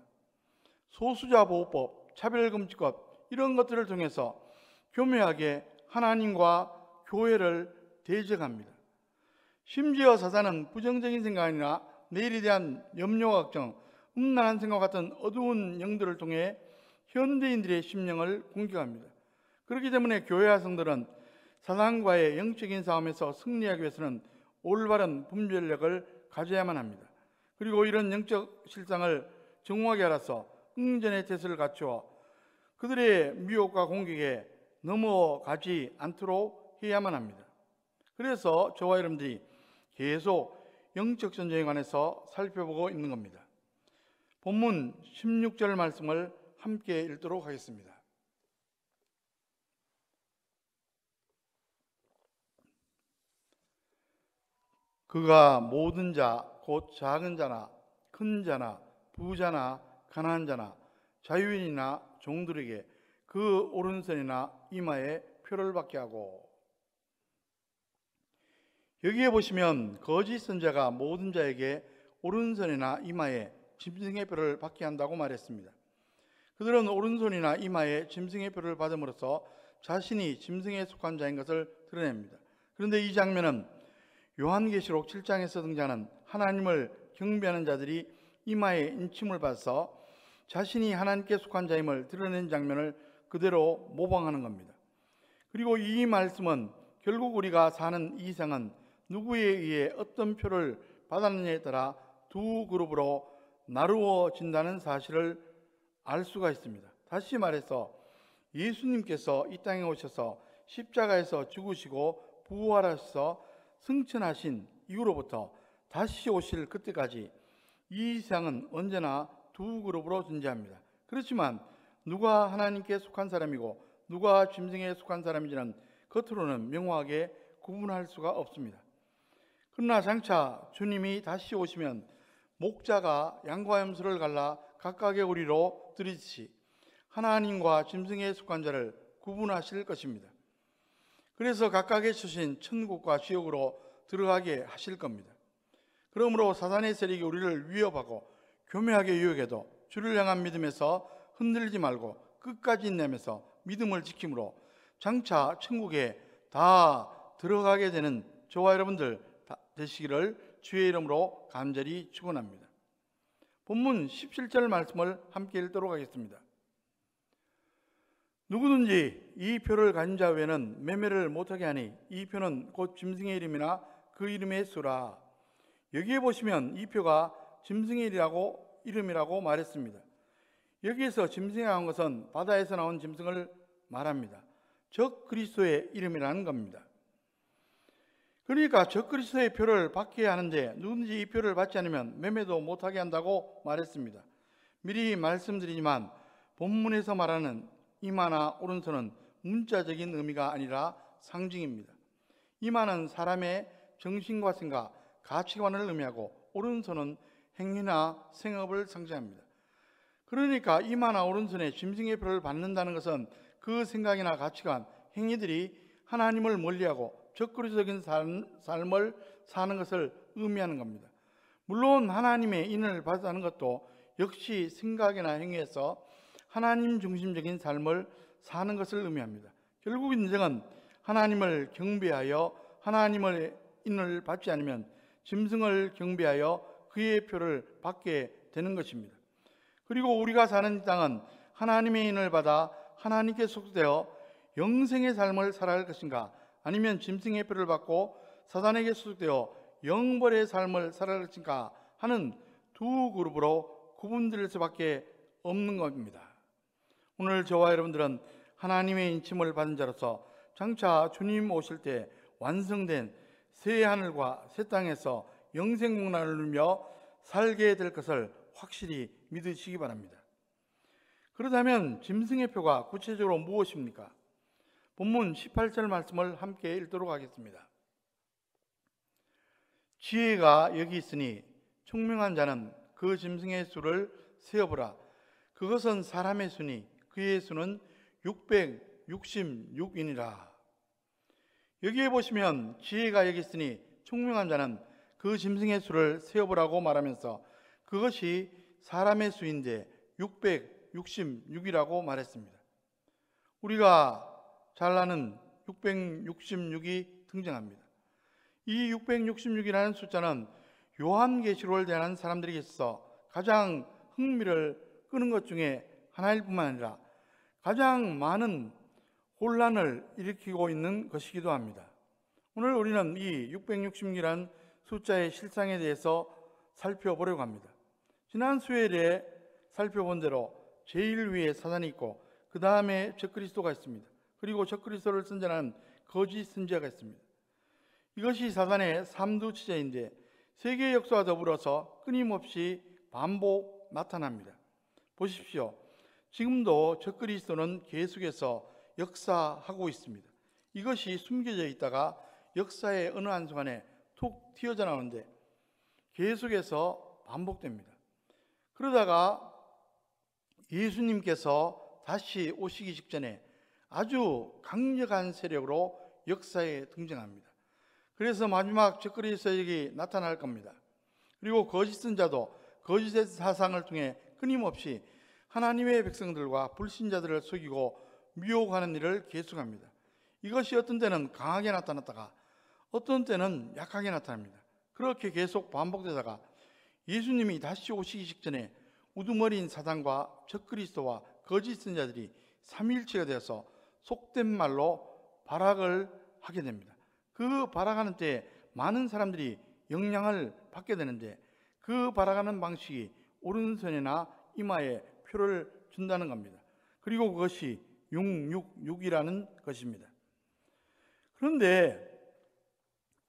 소수자 보호법, 차별금지법 이런 것들을 통해서 교묘하게 하나님과 교회를 대적합니다. 심지어 사단은 부정적인 생각이나 내일에 대한 염려와 걱정, 음란한 생각과 같은 어두운 영들을 통해 현대인들의 심령을 공격합니다. 그렇기 때문에 교회와 성들은 사단과의 영적인 싸움에서 승리하기 위해서는 올바른 분별력을 가져야만 합니다. 그리고 이런 영적 실상을 정확하게 알아서 응전의 태세를 갖추어 그들의 미혹과 공격에 넘어가지 않도록 해야만 합니다. 그래서 저와 여러분들이 계속 영적 전쟁에 관해서 살펴보고 있는 겁니다. 본문 16절 말씀을 함께 읽도록 하겠습니다. 그가 모든 자, 곧 작은 자나 큰 자나 부자나 가난한 자나 자유인이나 종들에게 그 오른손이나 이마에 표를 받게 하고, 여기에 보시면 거짓 선자가 모든 자에게 오른손이나 이마에 짐승의 표를 받게 한다고 말했습니다. 그들은 오른손이나 이마에 짐승의 표를 받음으로써 자신이 짐승에 속한 자인 것을 드러냅니다. 그런데 이 장면은 요한계시록 7장에서 등장하는 하나님을 경배하는 자들이 이마에 인침을 받아서 자신이 하나님께 속한 자임을 드러낸 장면을 그대로 모방하는 겁니다. 그리고 이 말씀은 결국 우리가 사는 이 세상은 누구에 의해 어떤 표를 받았느냐에 따라 두 그룹으로 나누어진다는 사실을 알 수가 있습니다. 다시 말해서 예수님께서 이 땅에 오셔서 십자가에서 죽으시고 부활하셔서 승천하신 이후로부터 다시 오실 그때까지 이 세상은 언제나 두 그룹으로 존재합니다. 그렇지만 누가 하나님께 속한 사람이고 누가 짐승에 속한 사람인지는 겉으로는 명확하게 구분할 수가 없습니다. 그러나 장차 주님이 다시 오시면 목자가 양과 염소를 갈라 각각의 우리로 들이듯이 하나님과 짐승에 속한 자를 구분하실 것입니다. 그래서 각각의 처신 천국과 지옥으로 들어가게 하실 겁니다. 그러므로 사단의 세력이 우리를 위협하고 교묘하게 유혹해도 주를 향한 믿음에서 흔들리지 말고 끝까지 인내하면서 믿음을 지킴으로 장차 천국에 다 들어가게 되는 저와 여러분들 되시기를 주의 이름으로 간절히 축원합니다. 본문 17절 말씀을 함께 읽도록 하겠습니다. 누구든지 이 표를 가진 자 외에는 매매를 못하게 하니 이 표는 곧 짐승의 이름이나 그 이름의 수라. 여기에 보시면 이 표가 짐승의 이름이라고 말했습니다. 여기에서 짐승이라고 한 것은 바다에서 나온 짐승을 말합니다. 적 그리스도의 이름이라는 겁니다. 그러니까 적 그리스도의 표를 받게 하는데 누군지 이 표를 받지 않으면 매매도 못하게 한다고 말했습니다. 미리 말씀드리지만 본문에서 말하는 이마나 오른손은 문자적인 의미가 아니라 상징입니다. 이마는 사람의 정신과 생각, 가치관을 의미하고 오른손은 행위나 생업을 상징합니다. 그러니까 이마나 오른손에 짐승의 표를 받는다는 것은 그 생각이나 가치관, 행위들이 하나님을 멀리하고 적그리스도적인 삶을 사는 것을 의미하는 겁니다. 물론 하나님의 인을 받아는 것도 역시 생각이나 행위에서 하나님 중심적인 삶을 사는 것을 의미합니다. 결국 인생은 하나님을 경배하여 하나님의 인을 받지 않으면 짐승을 경배하여 그의 표를 받게 되는 것입니다. 그리고 우리가 사는 이 땅은 하나님의 인을 받아 하나님께 속되어 영생의 삶을 살아야 할 것인가, 아니면 짐승의 표를 받고 사단에게 소속되어 영벌의 삶을 살아야 할 것인가 하는 두 그룹으로 구분될 수밖에 없는 겁니다. 오늘 저와 여러분들은 하나님의 인침을 받은 자로서 장차 주님 오실 때 완성된 새 하늘과 새 땅에서 영생 공란을 누리며 살게 될 것을 확실히 믿으시기 바랍니다. 그렇다면 짐승의 표가 구체적으로 무엇입니까? 본문 18절 말씀을 함께 읽도록 하겠습니다. 지혜가 여기 있으니 총명한 자는 그 짐승의 수를 세어보라. 그것은 사람의 수니 그의 수는 666이니라. 여기에 보시면 지혜가 여기 있으니 총명한 자는 그 짐승의 수를 세어보라고 말하면서 그것이 사람의 수인데 666이라고 말했습니다. 우리가 잘 아는 666이 등장합니다. 이 666이라는 숫자는 요한계시록을 대하는 사람들에게 있어서 가장 흥미를 끄는 것 중에 하나일 뿐만 아니라 가장 많은 혼란을 일으키고 있는 것이기도 합니다. 오늘 우리는 이 666이라는 숫자의 실상에 대해서 살펴보려고 합니다. 지난 수요일에 살펴본 대로 제일 위에 사단이 있고 그 다음에 적그리스도가 있습니다. 그리고 적그리스도를 선전하는 거짓 선지자가 있습니다. 이것이 사단의 삼두치자인데 세계 역사와 더불어서 끊임없이 반복 나타납니다. 보십시오. 지금도 적그리스도는 계속해서 역사하고 있습니다. 이것이 숨겨져 있다가 역사의 어느 한순간에 툭 튀어져 나오는데 계속해서 반복됩니다. 그러다가 예수님께서 다시 오시기 직전에 아주 강력한 세력으로 역사에 등장합니다. 그래서 마지막 적그리스도에게 나타날 겁니다. 그리고 거짓 선자도 거짓의 사상을 통해 끊임없이 하나님의 백성들과 불신자들을 속이고 미혹하는 일을 계속합니다. 이것이 어떤 때는 강하게 나타났다가 어떤 때는 약하게 나타납니다. 그렇게 계속 반복되다가 예수님이 다시 오시기 직전에 우두머리인 사단과 적그리스도와 거짓 선자들이 삼위일체가 되어서 속된 말로 발악을 하게 됩니다. 그 발악하는 때에 많은 사람들이 영향을 받게 되는데 그 발악하는 방식이 오른손이나 이마에 표를 준다는 겁니다. 그리고 그것이 666이라는 것입니다. 그런데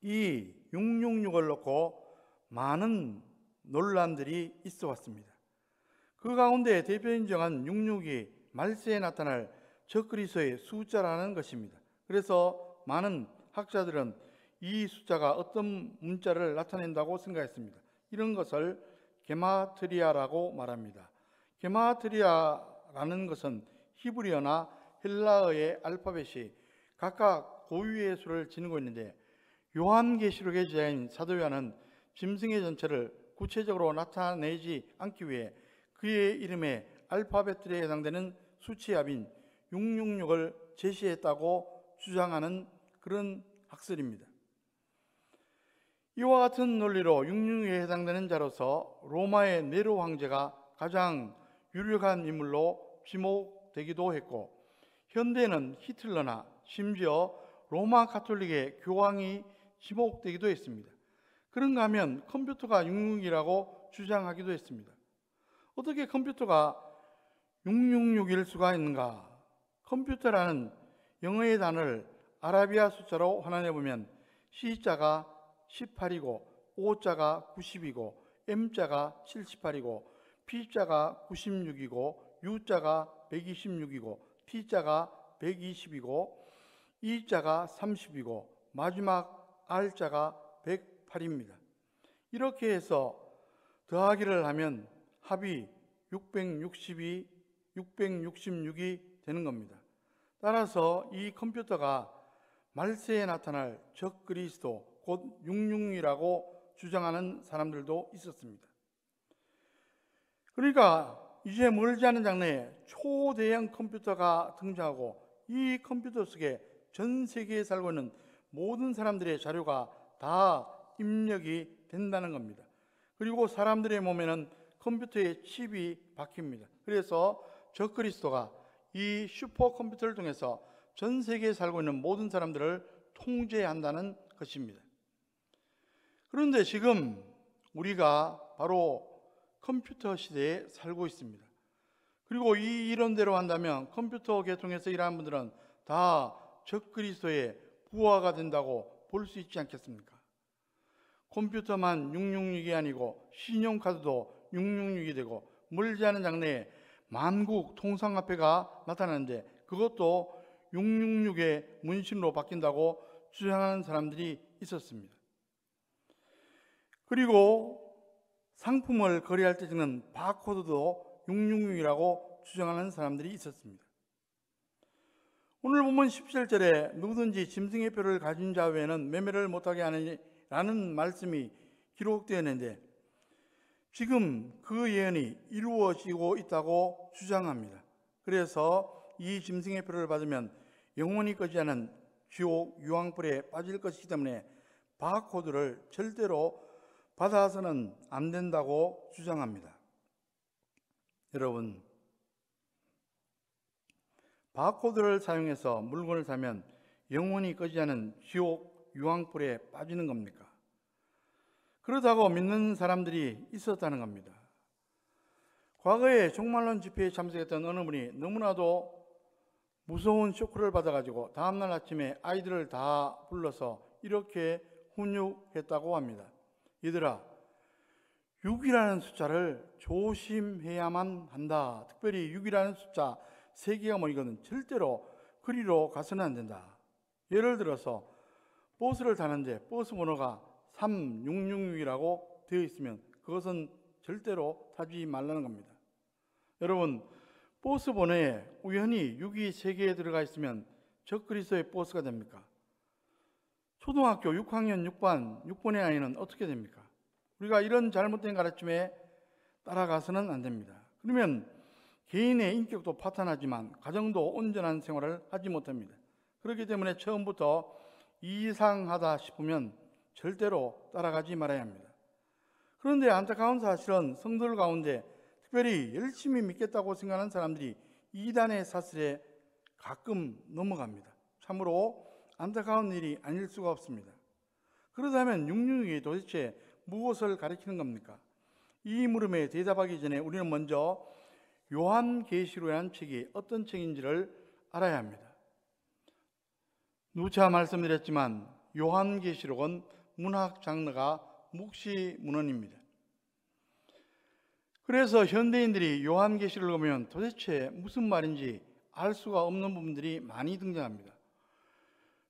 이 666을 놓고 많은 논란들이 있어 왔습니다. 그 가운데 대표인정한 66이 말세에 나타날 적그리스도의 숫자라는 것입니다. 그래서 많은 학자들은 이 숫자가 어떤 문자를 나타낸다고 생각했습니다. 이런 것을 게마트리아라고 말합니다. 게마트리아라는 것은 히브리어나 헬라어의 알파벳이 각각 고유의 수를 지니고 있는데 요한계시록의 저자인 사도 요한은 짐승의 전체를 구체적으로 나타내지 않기 위해 그의 이름에 알파벳들에 해당되는 수치합인 666을 제시했다고 주장하는 그런 학설입니다. 이와 같은 논리로 666에 해당되는 자로서 로마의 네로 황제가 가장 유력한 인물로 지목되기도 했고, 현대에는 히틀러나 심지어 로마 가톨릭의 교황이 지목되기도 했습니다. 그런가 하면 컴퓨터가 666이라고 주장하기도 했습니다. 어떻게 컴퓨터가 666일 수가 있는가? 컴퓨터라는 영어의 단어를 아라비아 숫자로 환원해보면 C자가 18이고 O자가 90이고 M자가 78이고 P자가 96이고 U자가 126이고 T자가 120이고 E자가 30이고 마지막 R자가 108입니다. 이렇게 해서 더하기를 하면 합이 666이 되는 겁니다. 따라서 이 컴퓨터가 말세에 나타날 적그리스도 곧 666이라고 주장하는 사람들도 있었습니다. 그러니까 이제 멀지 않은 장래에 초대형 컴퓨터가 등장하고 이 컴퓨터 속에 전 세계에 살고 있는 모든 사람들의 자료가 다 입력이 된다는 겁니다. 그리고 사람들의 몸에는 컴퓨터의 칩이 박힙니다. 그래서 적그리스도가 이 슈퍼컴퓨터를 통해서 전 세계에 살고 있는 모든 사람들을 통제한다는 것입니다. 그런데 지금 우리가 바로 컴퓨터 시대에 살고 있습니다. 그리고 이 이론대로 한다면 컴퓨터 계통에서 일하는 분들은 다 적그리스도의 부하가 된다고 볼 수 있지 않겠습니까? 컴퓨터만 666이 아니고 신용카드도 666이 되고 멀지 않은 장래에 만국 통상화폐가 나타나는데 그것도 666의 문신으로 바뀐다고 주장하는 사람들이 있었습니다. 그리고 상품을 거래할 때 찍는 바코드도 666이라고 주장하는 사람들이 있었습니다. 오늘 본문 17절에 누구든지 짐승의 표를 가진 자 외에는 매매를 못하게 하느라는 말씀이 기록되어 있는데 지금 그 예언이 이루어지고 있다고 주장합니다. 그래서 이 짐승의 표를 받으면 영원히 꺼지지 않은 지옥 유황불에 빠질 것이기 때문에 바코드를 절대로 받아서는 안 된다고 주장합니다. 여러분, 바코드를 사용해서 물건을 사면 영원히 꺼지지 않은 지옥 유황불에 빠지는 겁니까? 그렇다고 믿는 사람들이 있었다는 겁니다. 과거에 종말론 집회에 참석했던 어느 분이 너무나도 무서운 쇼크를 받아가지고 다음날 아침에 아이들을 다 불러서 이렇게 훈육했다고 합니다. 얘들아, 6이라는 숫자를 조심해야만 한다. 특별히 6이라는 숫자 3개가 모이거든 절대로 그리로 가서는 안 된다. 예를 들어서 버스를 타는데 버스 번호가 3666이라고 되어 있으면 그것은 절대로 타지 말라는 겁니다. 여러분, 버스 번호에 우연히 6이 3개에 들어가 있으면 적그리스도의 버스가 됩니까? 초등학교 6학년 6번의 아이는 어떻게 됩니까? 우리가 이런 잘못된 가르침에 따라가서는 안 됩니다. 그러면 개인의 인격도 파탄하지만 가정도 온전한 생활을 하지 못합니다. 그렇기 때문에 처음부터 이상하다 싶으면 절대로 따라가지 말아야 합니다. 그런데 안타까운 사실은 성도들 가운데 특별히 열심히 믿겠다고 생각하는 사람들이 이단의 사슬에 가끔 넘어갑니다. 참으로 안타까운 일이 아닐 수가 없습니다. 그렇다면 666이 도대체 무엇을 가리키는 겁니까? 이 물음에 대답하기 전에 우리는 먼저 요한계시록이라는 책이 어떤 책인지를 알아야 합니다. 누차 말씀드렸지만 요한계시록은 문학 장르가 묵시문헌입니다. 그래서 현대인들이 요한계시록을 보면 도대체 무슨 말인지 알 수가 없는 부분들이 많이 등장합니다.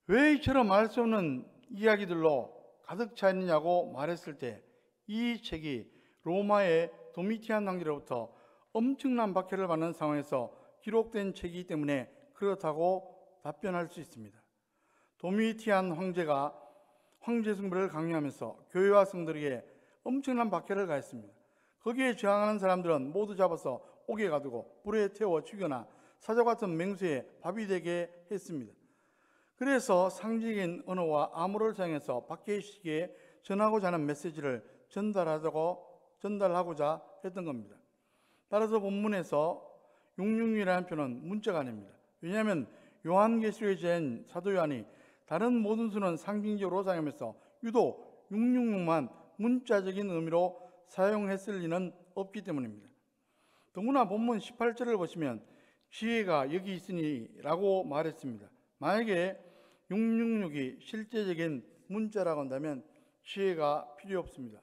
왜 이처럼 알 수 없는 이야기들로 가득 차 있느냐고 말했을 때 이 책이 로마의 도미티안 황제로부터 엄청난 박해를 받는 상황에서 기록된 책이기 때문에 그렇다고 답변할 수 있습니다. 도미티안 황제가 황제 숭배를 강요하면서 교회와 성들에게 엄청난 박해를 가했습니다. 거기에 저항하는 사람들은 모두 잡아서 옥에 가두고 불에 태워 죽여나 사자 같은 맹수에 밥이 되게 했습니다. 그래서 상징적인 언어와 암호를 사용해서 박해의 시기에 전하고자 하는 메시지를 전달하고자 했던 겁니다. 따라서 본문에서 666이라는 표는 문자가 아닙니다. 왜냐하면 요한계시록에 제한 사도 요한이 다른 모든 수는 상징적으로 사용하면서 유독 666만 문자적인 의미로 사용했을 리는 없기 때문입니다. 더구나 본문 18절을 보시면 지혜가 여기 있으니 라고 말했습니다. 만약에 666이 실제적인 문자라고 한다면 지혜가 필요 없습니다.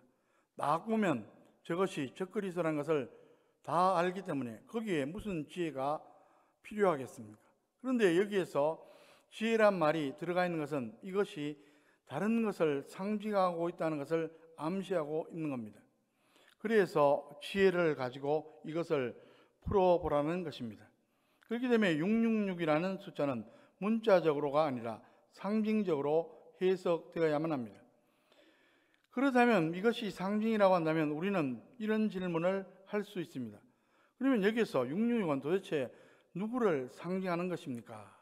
딱 보면 저것이 적그리스도라는 것을 다 알기 때문에 거기에 무슨 지혜가 필요하겠습니까? 그런데 여기에서 지혜란 말이 들어가 있는 것은 이것이 다른 것을 상징하고 있다는 것을 암시하고 있는 겁니다. 그래서 지혜를 가지고 이것을 풀어보라는 것입니다. 그렇기 때문에 666이라는 숫자는 문자적으로가 아니라 상징적으로 해석되어야만 합니다. 그렇다면 이것이 상징이라고 한다면 우리는 이런 질문을 할 수 있습니다. 그러면 여기서 666은 도대체 누구를 상징하는 것입니까?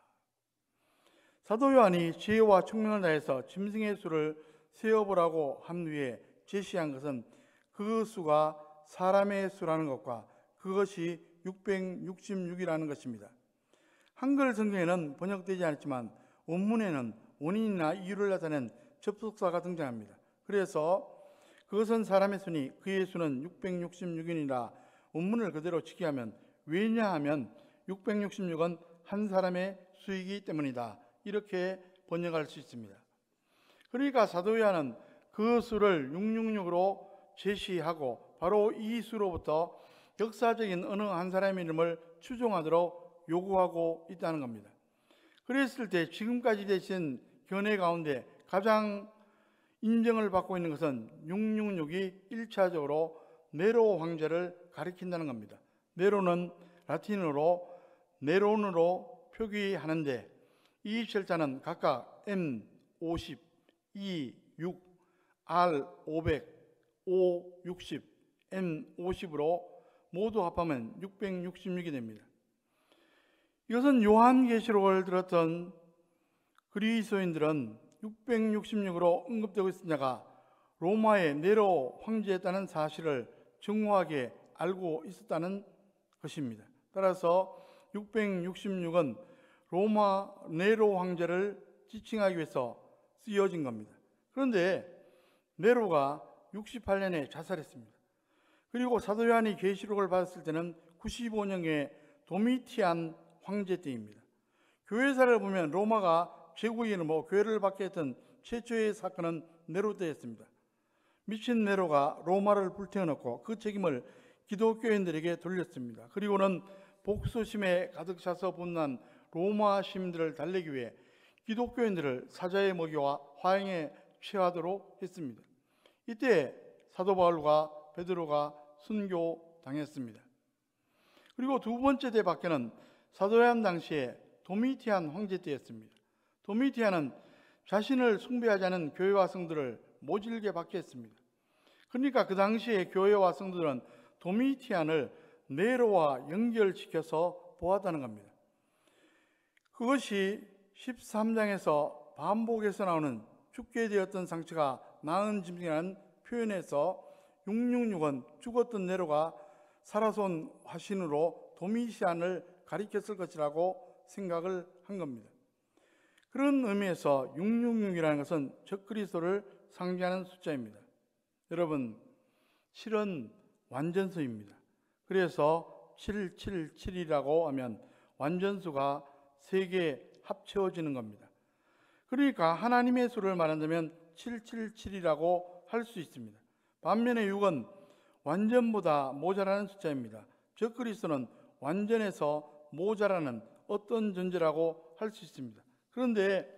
사도 요한이 지혜와 총명을 다해서 짐승의 수를 세어보라고 한 후에 제시한 것은 그 수가 사람의 수라는 것과 그것이 666이라는 것입니다. 한글 성경에는 번역되지 않았지만 원문에는 원인이나 이유를 나타낸 접속사가 등장합니다. 그래서 그것은 사람의 수니 그의 수는 666이니라 원문을 그대로 지키하면 왜냐하면 666은 한 사람의 수이기 때문이다. 이렇게 번역할 수 있습니다. 그러니까 사도 요한은 그 수를 666으로 제시하고 바로 이 수로부터 역사적인 어느 한 사람의 이름을 추종하도록 요구하고 있다는 겁니다. 그랬을 때 지금까지 되신 견해 가운데 가장 인정을 받고 있는 것은 666이 1차적으로 네로 황제를 가리킨다는 겁니다. 네로는 라틴어로 네론으로 표기하는데 이 철자는 각각 M50, E6, R500, O60, M50으로 모두 합하면 666이 됩니다. 이것은 요한계시록을 들었던 그리스도인들은 666으로 언급되고 있는 자가 로마의 네로 황제였다는 사실을 정확하게 알고 있었다는 것입니다. 따라서 666은 로마 네로 황제를 지칭하기 위해서 쓰여진 겁니다. 그런데 네로가 68년에 자살했습니다. 그리고 사도 요한이 계시록을 받았을 때는 95년에 도미티안 황제 때입니다. 교회사를 보면 로마가 제국인으로 교회를 받게 했던 최초의 사건은 네로 때였습니다. 미친 네로가 로마를 불태워놓고 그 책임을 기독교인들에게 돌렸습니다. 그리고는 복수심에 가득 차서 분노한 로마 시민들을 달래기 위해 기독교인들을 사자의 먹이와 화형에 취하도록 했습니다. 이때 사도 바울과 베드로가 순교당했습니다. 그리고 두 번째 대박해는 사도 요한 당시에 도미티안 황제 때였습니다. 도미티안은 자신을 숭배하지 않은 교회와 성도를 모질게 박해했습니다. 그러니까 그 당시에 교회와 성도들은 도미티안을 네로와 연결시켜서 보았다는 겁니다. 그것이 13장에서 반복해서 나오는 죽게 되었던 상처가 나은 짐승이라는 표현에서 666은 죽었던 네로가 살아서 온 화신으로 도미티안을 가리켰을 것이라고 생각을 한 겁니다. 그런 의미에서 666이라는 것은 적그리스도를 상징하는 숫자입니다. 여러분, 7은 완전수입니다. 그래서 777이라고 하면 완전수가 3개 합쳐지는 겁니다. 그러니까 하나님의 수를 말한다면 777이라고 할 수 있습니다. 반면에 6은 완전보다 모자라는 숫자입니다. 적그리스도는 완전해서 모자라는 어떤 존재라고 할 수 있습니다. 그런데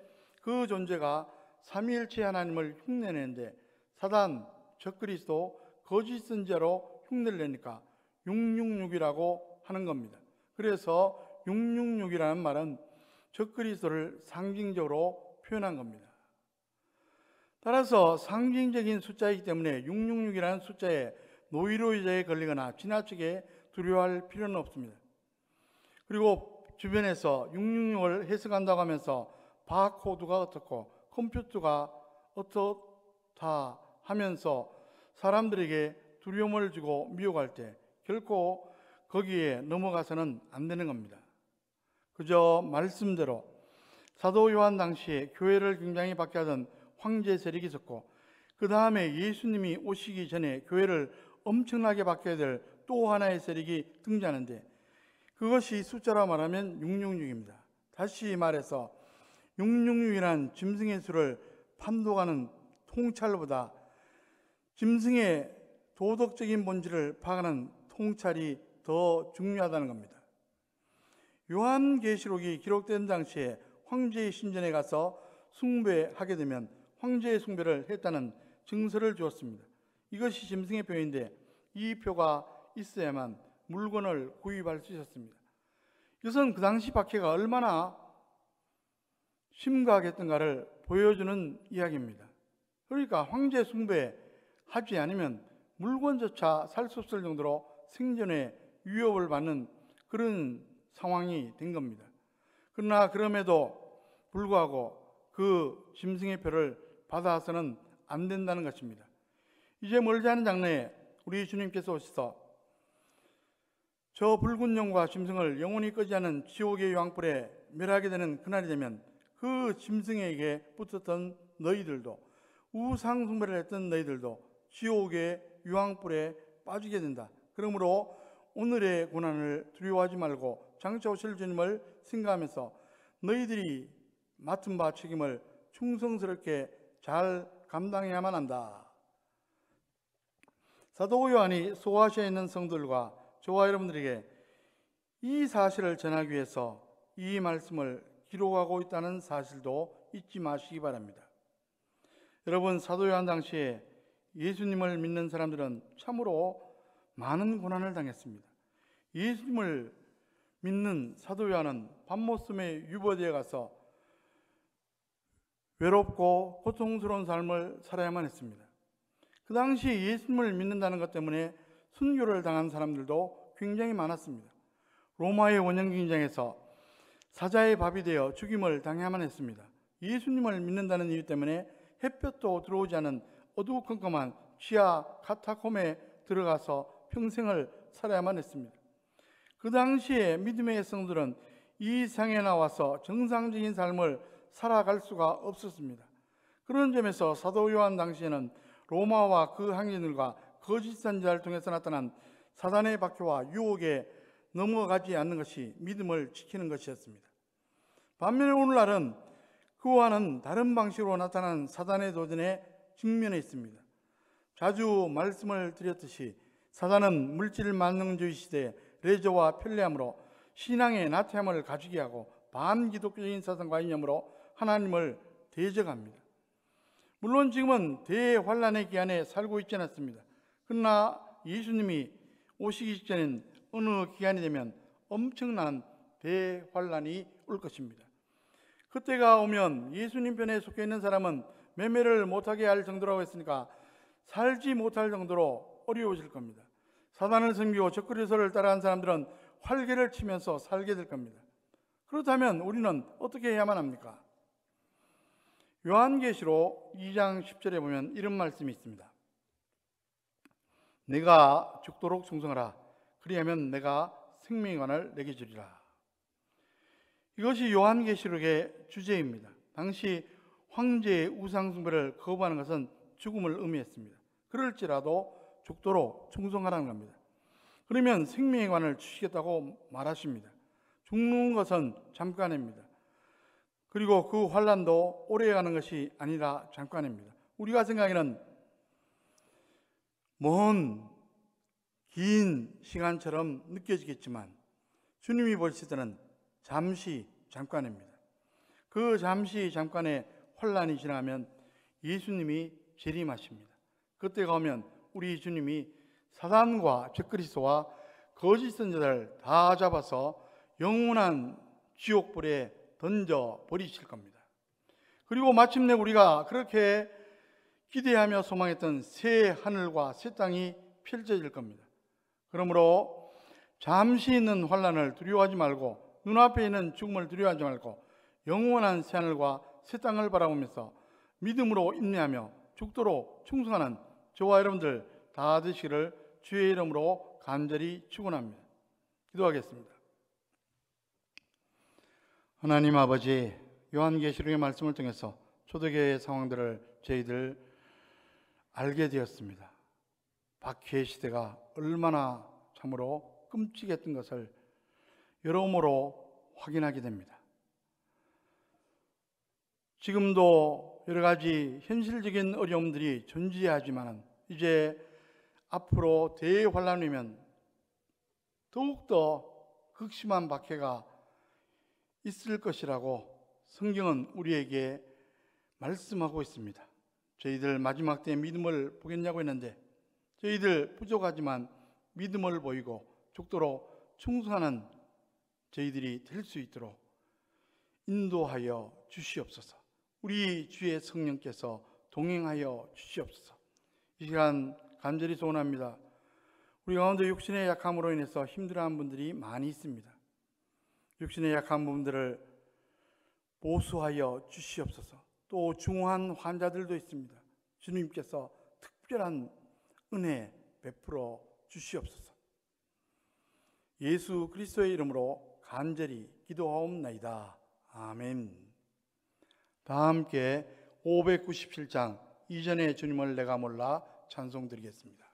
그 존재가 삼위일체 하나님을 흉내내는데 사단, 적그리스도, 거짓 선지자로 흉내를 내니까 666이라고 하는 겁니다. 그래서 666이라는 말은 적그리스도를 상징적으로 표현한 겁니다. 따라서 상징적인 숫자이기 때문에 666이라는 숫자에 노이로제에 걸리거나 지나치게 두려워할 필요는 없습니다. 그리고 주변에서 666을 해석한다고 하면서 바코드가 어떻고 컴퓨터가 어떻다 하면서 사람들에게 두려움을 주고 미혹할 때 결코 거기에 넘어가서는 안 되는 겁니다. 그저 말씀대로 사도 요한 당시에 교회를 굉장히 박해하던 황제 세력이 있었고, 그 다음에 예수님이 오시기 전에 교회를 엄청나게 박해야 될 또 하나의 세력이 등장하는데, 그것이 숫자로 말하면 666입니다. 다시 말해서 666이란 짐승의 수를 판독하는 통찰보다 짐승의 도덕적인 본질을 파악하는 통찰이 더 중요하다는 겁니다. 요한계시록이 기록된 당시에 황제의 신전에 가서 숭배하게 되면 황제의 숭배를 했다는 증서를 주었습니다. 이것이 짐승의 표인데 이 표가 있어야만 물건을 구입할 수 있었습니다. 이것은 그 당시 박해가 얼마나 심각했던가를 보여주는 이야기입니다. 그러니까 황제 숭배하지 않으면 물건조차 살 수 없을 정도로 생존에 위협을 받는 그런 상황이 된 겁니다. 그러나 그럼에도 불구하고 그 짐승의 표를 받아서는 안 된다는 것입니다. 이제 멀지 않은 장래에 우리 주님께서 오셔서 저 붉은 용과 짐승을 영원히 꺼지 않은 지옥의 유황불에 멸하게 되는 그날이 되면 그 짐승에게 붙었던 너희들도, 우상 숭배를 했던 너희들도 지옥의 유황불에 빠지게 된다. 그러므로 오늘의 고난을 두려워하지 말고 장차 오실 주님을 생각하면서 너희들이 맡은 바 책임을 충성스럽게 잘 감당해야만 한다. 사도 요한이 소아시아에 있는 성도들과 저와 여러분들에게 이 사실을 전하기 위해서 이 말씀을 기록하고 있다는 사실도 잊지 마시기 바랍니다. 여러분, 사도 요한 당시에 예수님을 믿는 사람들은 참으로 많은 고난을 당했습니다. 예수님을 믿는 사도 요한은 밤모섬에 유보되어 가서 외롭고 고통스러운 삶을 살아야만 했습니다. 그 당시 예수님을 믿는다는 것 때문에 순교를 당한 사람들도 굉장히 많았습니다. 로마의 원형경장에서 사자의 밥이 되어 죽임을 당해야만 했습니다. 예수님을 믿는다는 이유 때문에 햇볕도 들어오지 않은 어두컴컴한 지하 카타콤에 들어가서 평생을 살아야만 했습니다. 그 당시에 믿음의 성들은 이 세상에 나와서 정상적인 삶을 살아갈 수가 없었습니다. 그런 점에서 사도 요한 당시에는 로마와 그 항진들과 거짓 선지자를 통해서 나타난 사단의 박해와 유혹에 넘어가지 않는 것이 믿음을 지키는 것이었습니다. 반면에 오늘날은 그와는 다른 방식으로 나타난 사단의 도전에 직면해 있습니다. 자주 말씀을 드렸듯이 사단은 물질 만능주의 시대에 레저와 편리함으로 신앙의 나태함을 가지게 하고 반기독교적인 사상과 이념으로 하나님을 대적합니다. 물론 지금은 대환란의 기간에 살고 있지 않습니다. 그러나 예수님이 오시기 직전엔 어느 기간이 되면 엄청난 대환란이 올 것입니다. 그때가 오면 예수님 편에 속해 있는 사람은 매매를 못하게 할 정도라고 했으니까 살지 못할 정도로 어려워질 겁니다. 사단을 섬기고 적그리스도를 따라간 사람들은 활개를 치면서 살게 될 겁니다. 그렇다면 우리는 어떻게 해야만 합니까? 요한계시록 2장 10절에 보면 이런 말씀이 있습니다. 내가 죽도록 충성하라. 그리하면 내가 생명의 관을 내게 주리라. 이것이 요한계시록의 주제입니다. 당시 황제의 우상숭배를 거부하는 것은 죽음을 의미했습니다. 그럴지라도 죽도록 충성하라는 겁니다. 그러면 생명의 관을 주시겠다고 말하십니다. 죽는 것은 잠깐입니다. 그리고 그 환난도 오래가는 것이 아니라 잠깐입니다. 우리가 생각에는 먼 긴 시간처럼 느껴지겠지만 주님이 보실 때는 잠시 잠깐입니다. 그 잠시 잠깐의 환난이 지나면 예수님이 재림하십니다. 그때가 오면 우리 주님이 사단과 적그리스도와 거짓 선지자를 다 잡아서 영원한 지옥불에 던져 버리실 겁니다. 그리고 마침내 우리가 그렇게 기대하며 소망했던 새 하늘과 새 땅이 펼쳐질 겁니다. 그러므로 잠시 있는 환난을 두려워하지 말고 눈앞에 있는 죽음을 두려워하지 말고 영원한 새 하늘과 새 땅을 바라보면서 믿음으로 인내하며 죽도록 충성하는 저와 여러분들 다 되시기를 주의 이름으로 간절히 축원합니다. 기도하겠습니다. 하나님 아버지, 요한계시록의 말씀을 통해서 초대교회의 상황들을 저희들 알게 되었습니다. 박해 시대가 얼마나 참으로 끔찍했던 것을 여러모로 확인하게 됩니다. 지금도 여러 가지 현실적인 어려움들이 존재하지만 이제 앞으로 대환란이면 더욱더 극심한 박해가 있을 것이라고 성경은 우리에게 말씀하고 있습니다. 저희들 마지막 때에 믿음을 보겠냐고 했는데 저희들 부족하지만 믿음을 보이고 죽도록 충성하는 저희들이 될 수 있도록 인도하여 주시옵소서. 우리 주의 성령께서 동행하여 주시옵소서. 이 시간 간절히 소원합니다. 우리 가운데 육신의 약함으로 인해서 힘들어하는 분들이 많이 있습니다. 육신의 약한 분들을 보수하여 주시옵소서. 또 중환 환자들도 있습니다. 주님께서 특별한 은혜 베풀어 주시옵소서. 예수 그리스도의 이름으로 간절히 기도하옵나이다. 아멘. 다 함께 597장 이전의 주님을 내가 몰라 찬송 드리겠습니다.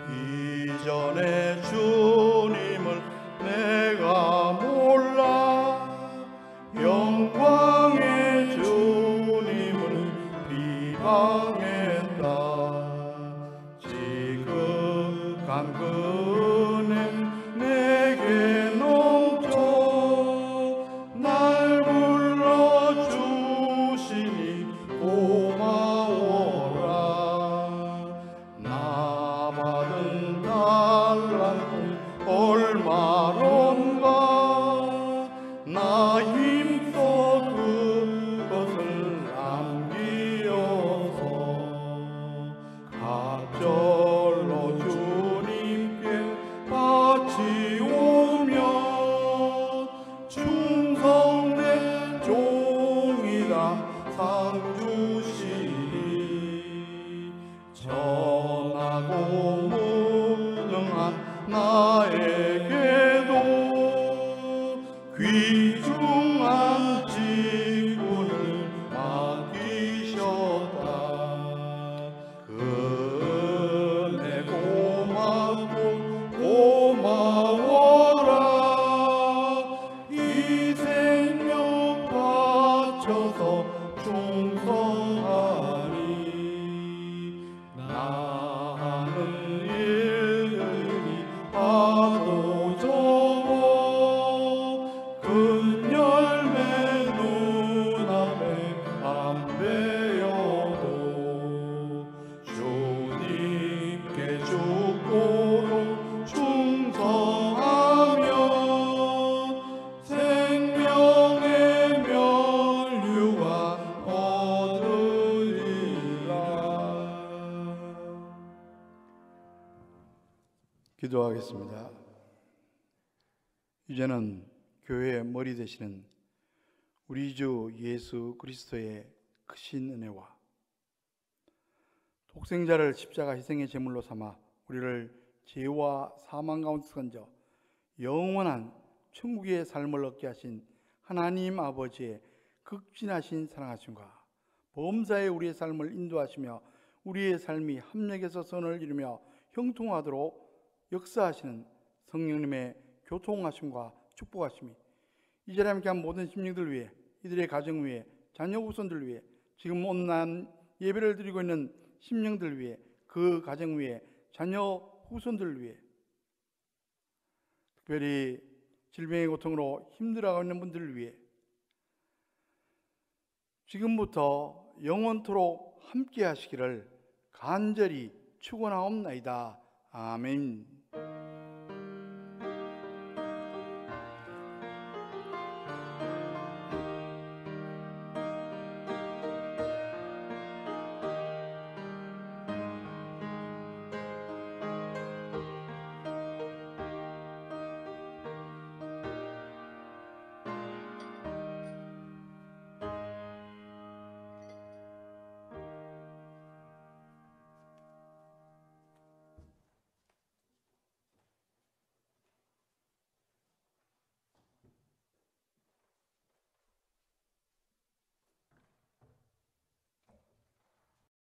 이전의 주님을 내가 몰라 영광의 주님을 비방했다. 지극한 그 은혜 내게 넘쳐 날 불러주시니 고마워라. 나 받은 달란트 얼마론가 나 힘써 그것을 남기어서 갑절로 주님께 바치오며 충성된 종이라 상 주시니 전하고 무능한 나에게도 귀중한 직분을 맡기셨다. 그 은혜 고맙고 고마워라. 이 생명 바쳐서 충성하리. 나는 일들이 하도 적어 그 열매 눈앞에 안 베어도 주님께 죽도록 충성하며 생명의 면류관 얻으리라. 기도하겠습니다. 이제는 교회의 머리 되시는 우리 주 예수 그리스도의 크신 은혜와 독생자를 십자가 희생의 제물로 삼아 우리를 죄와 사망 가운데서 건져 영원한 천국의 삶을 얻게 하신 하나님 아버지의 극진하신 사랑하심과 범사에 우리의 삶을 인도하시며 우리의 삶이 합력해서 선을 이루며 형통하도록 역사하시는 성령님의 교통하심과 축복하심이 이 자리에 함께한 모든 심령들 위해, 이들의 가정 위해, 자녀 후손들 위해, 지금 온난 예배를 드리고 있는 심령들 위해, 그 가정 위해, 자녀 후손들 위해, 특별히 질병의 고통으로 힘들어하고 있는 분들을 위해 지금부터 영원토록 함께 하시기를 간절히 축원하옵나이다. 아멘.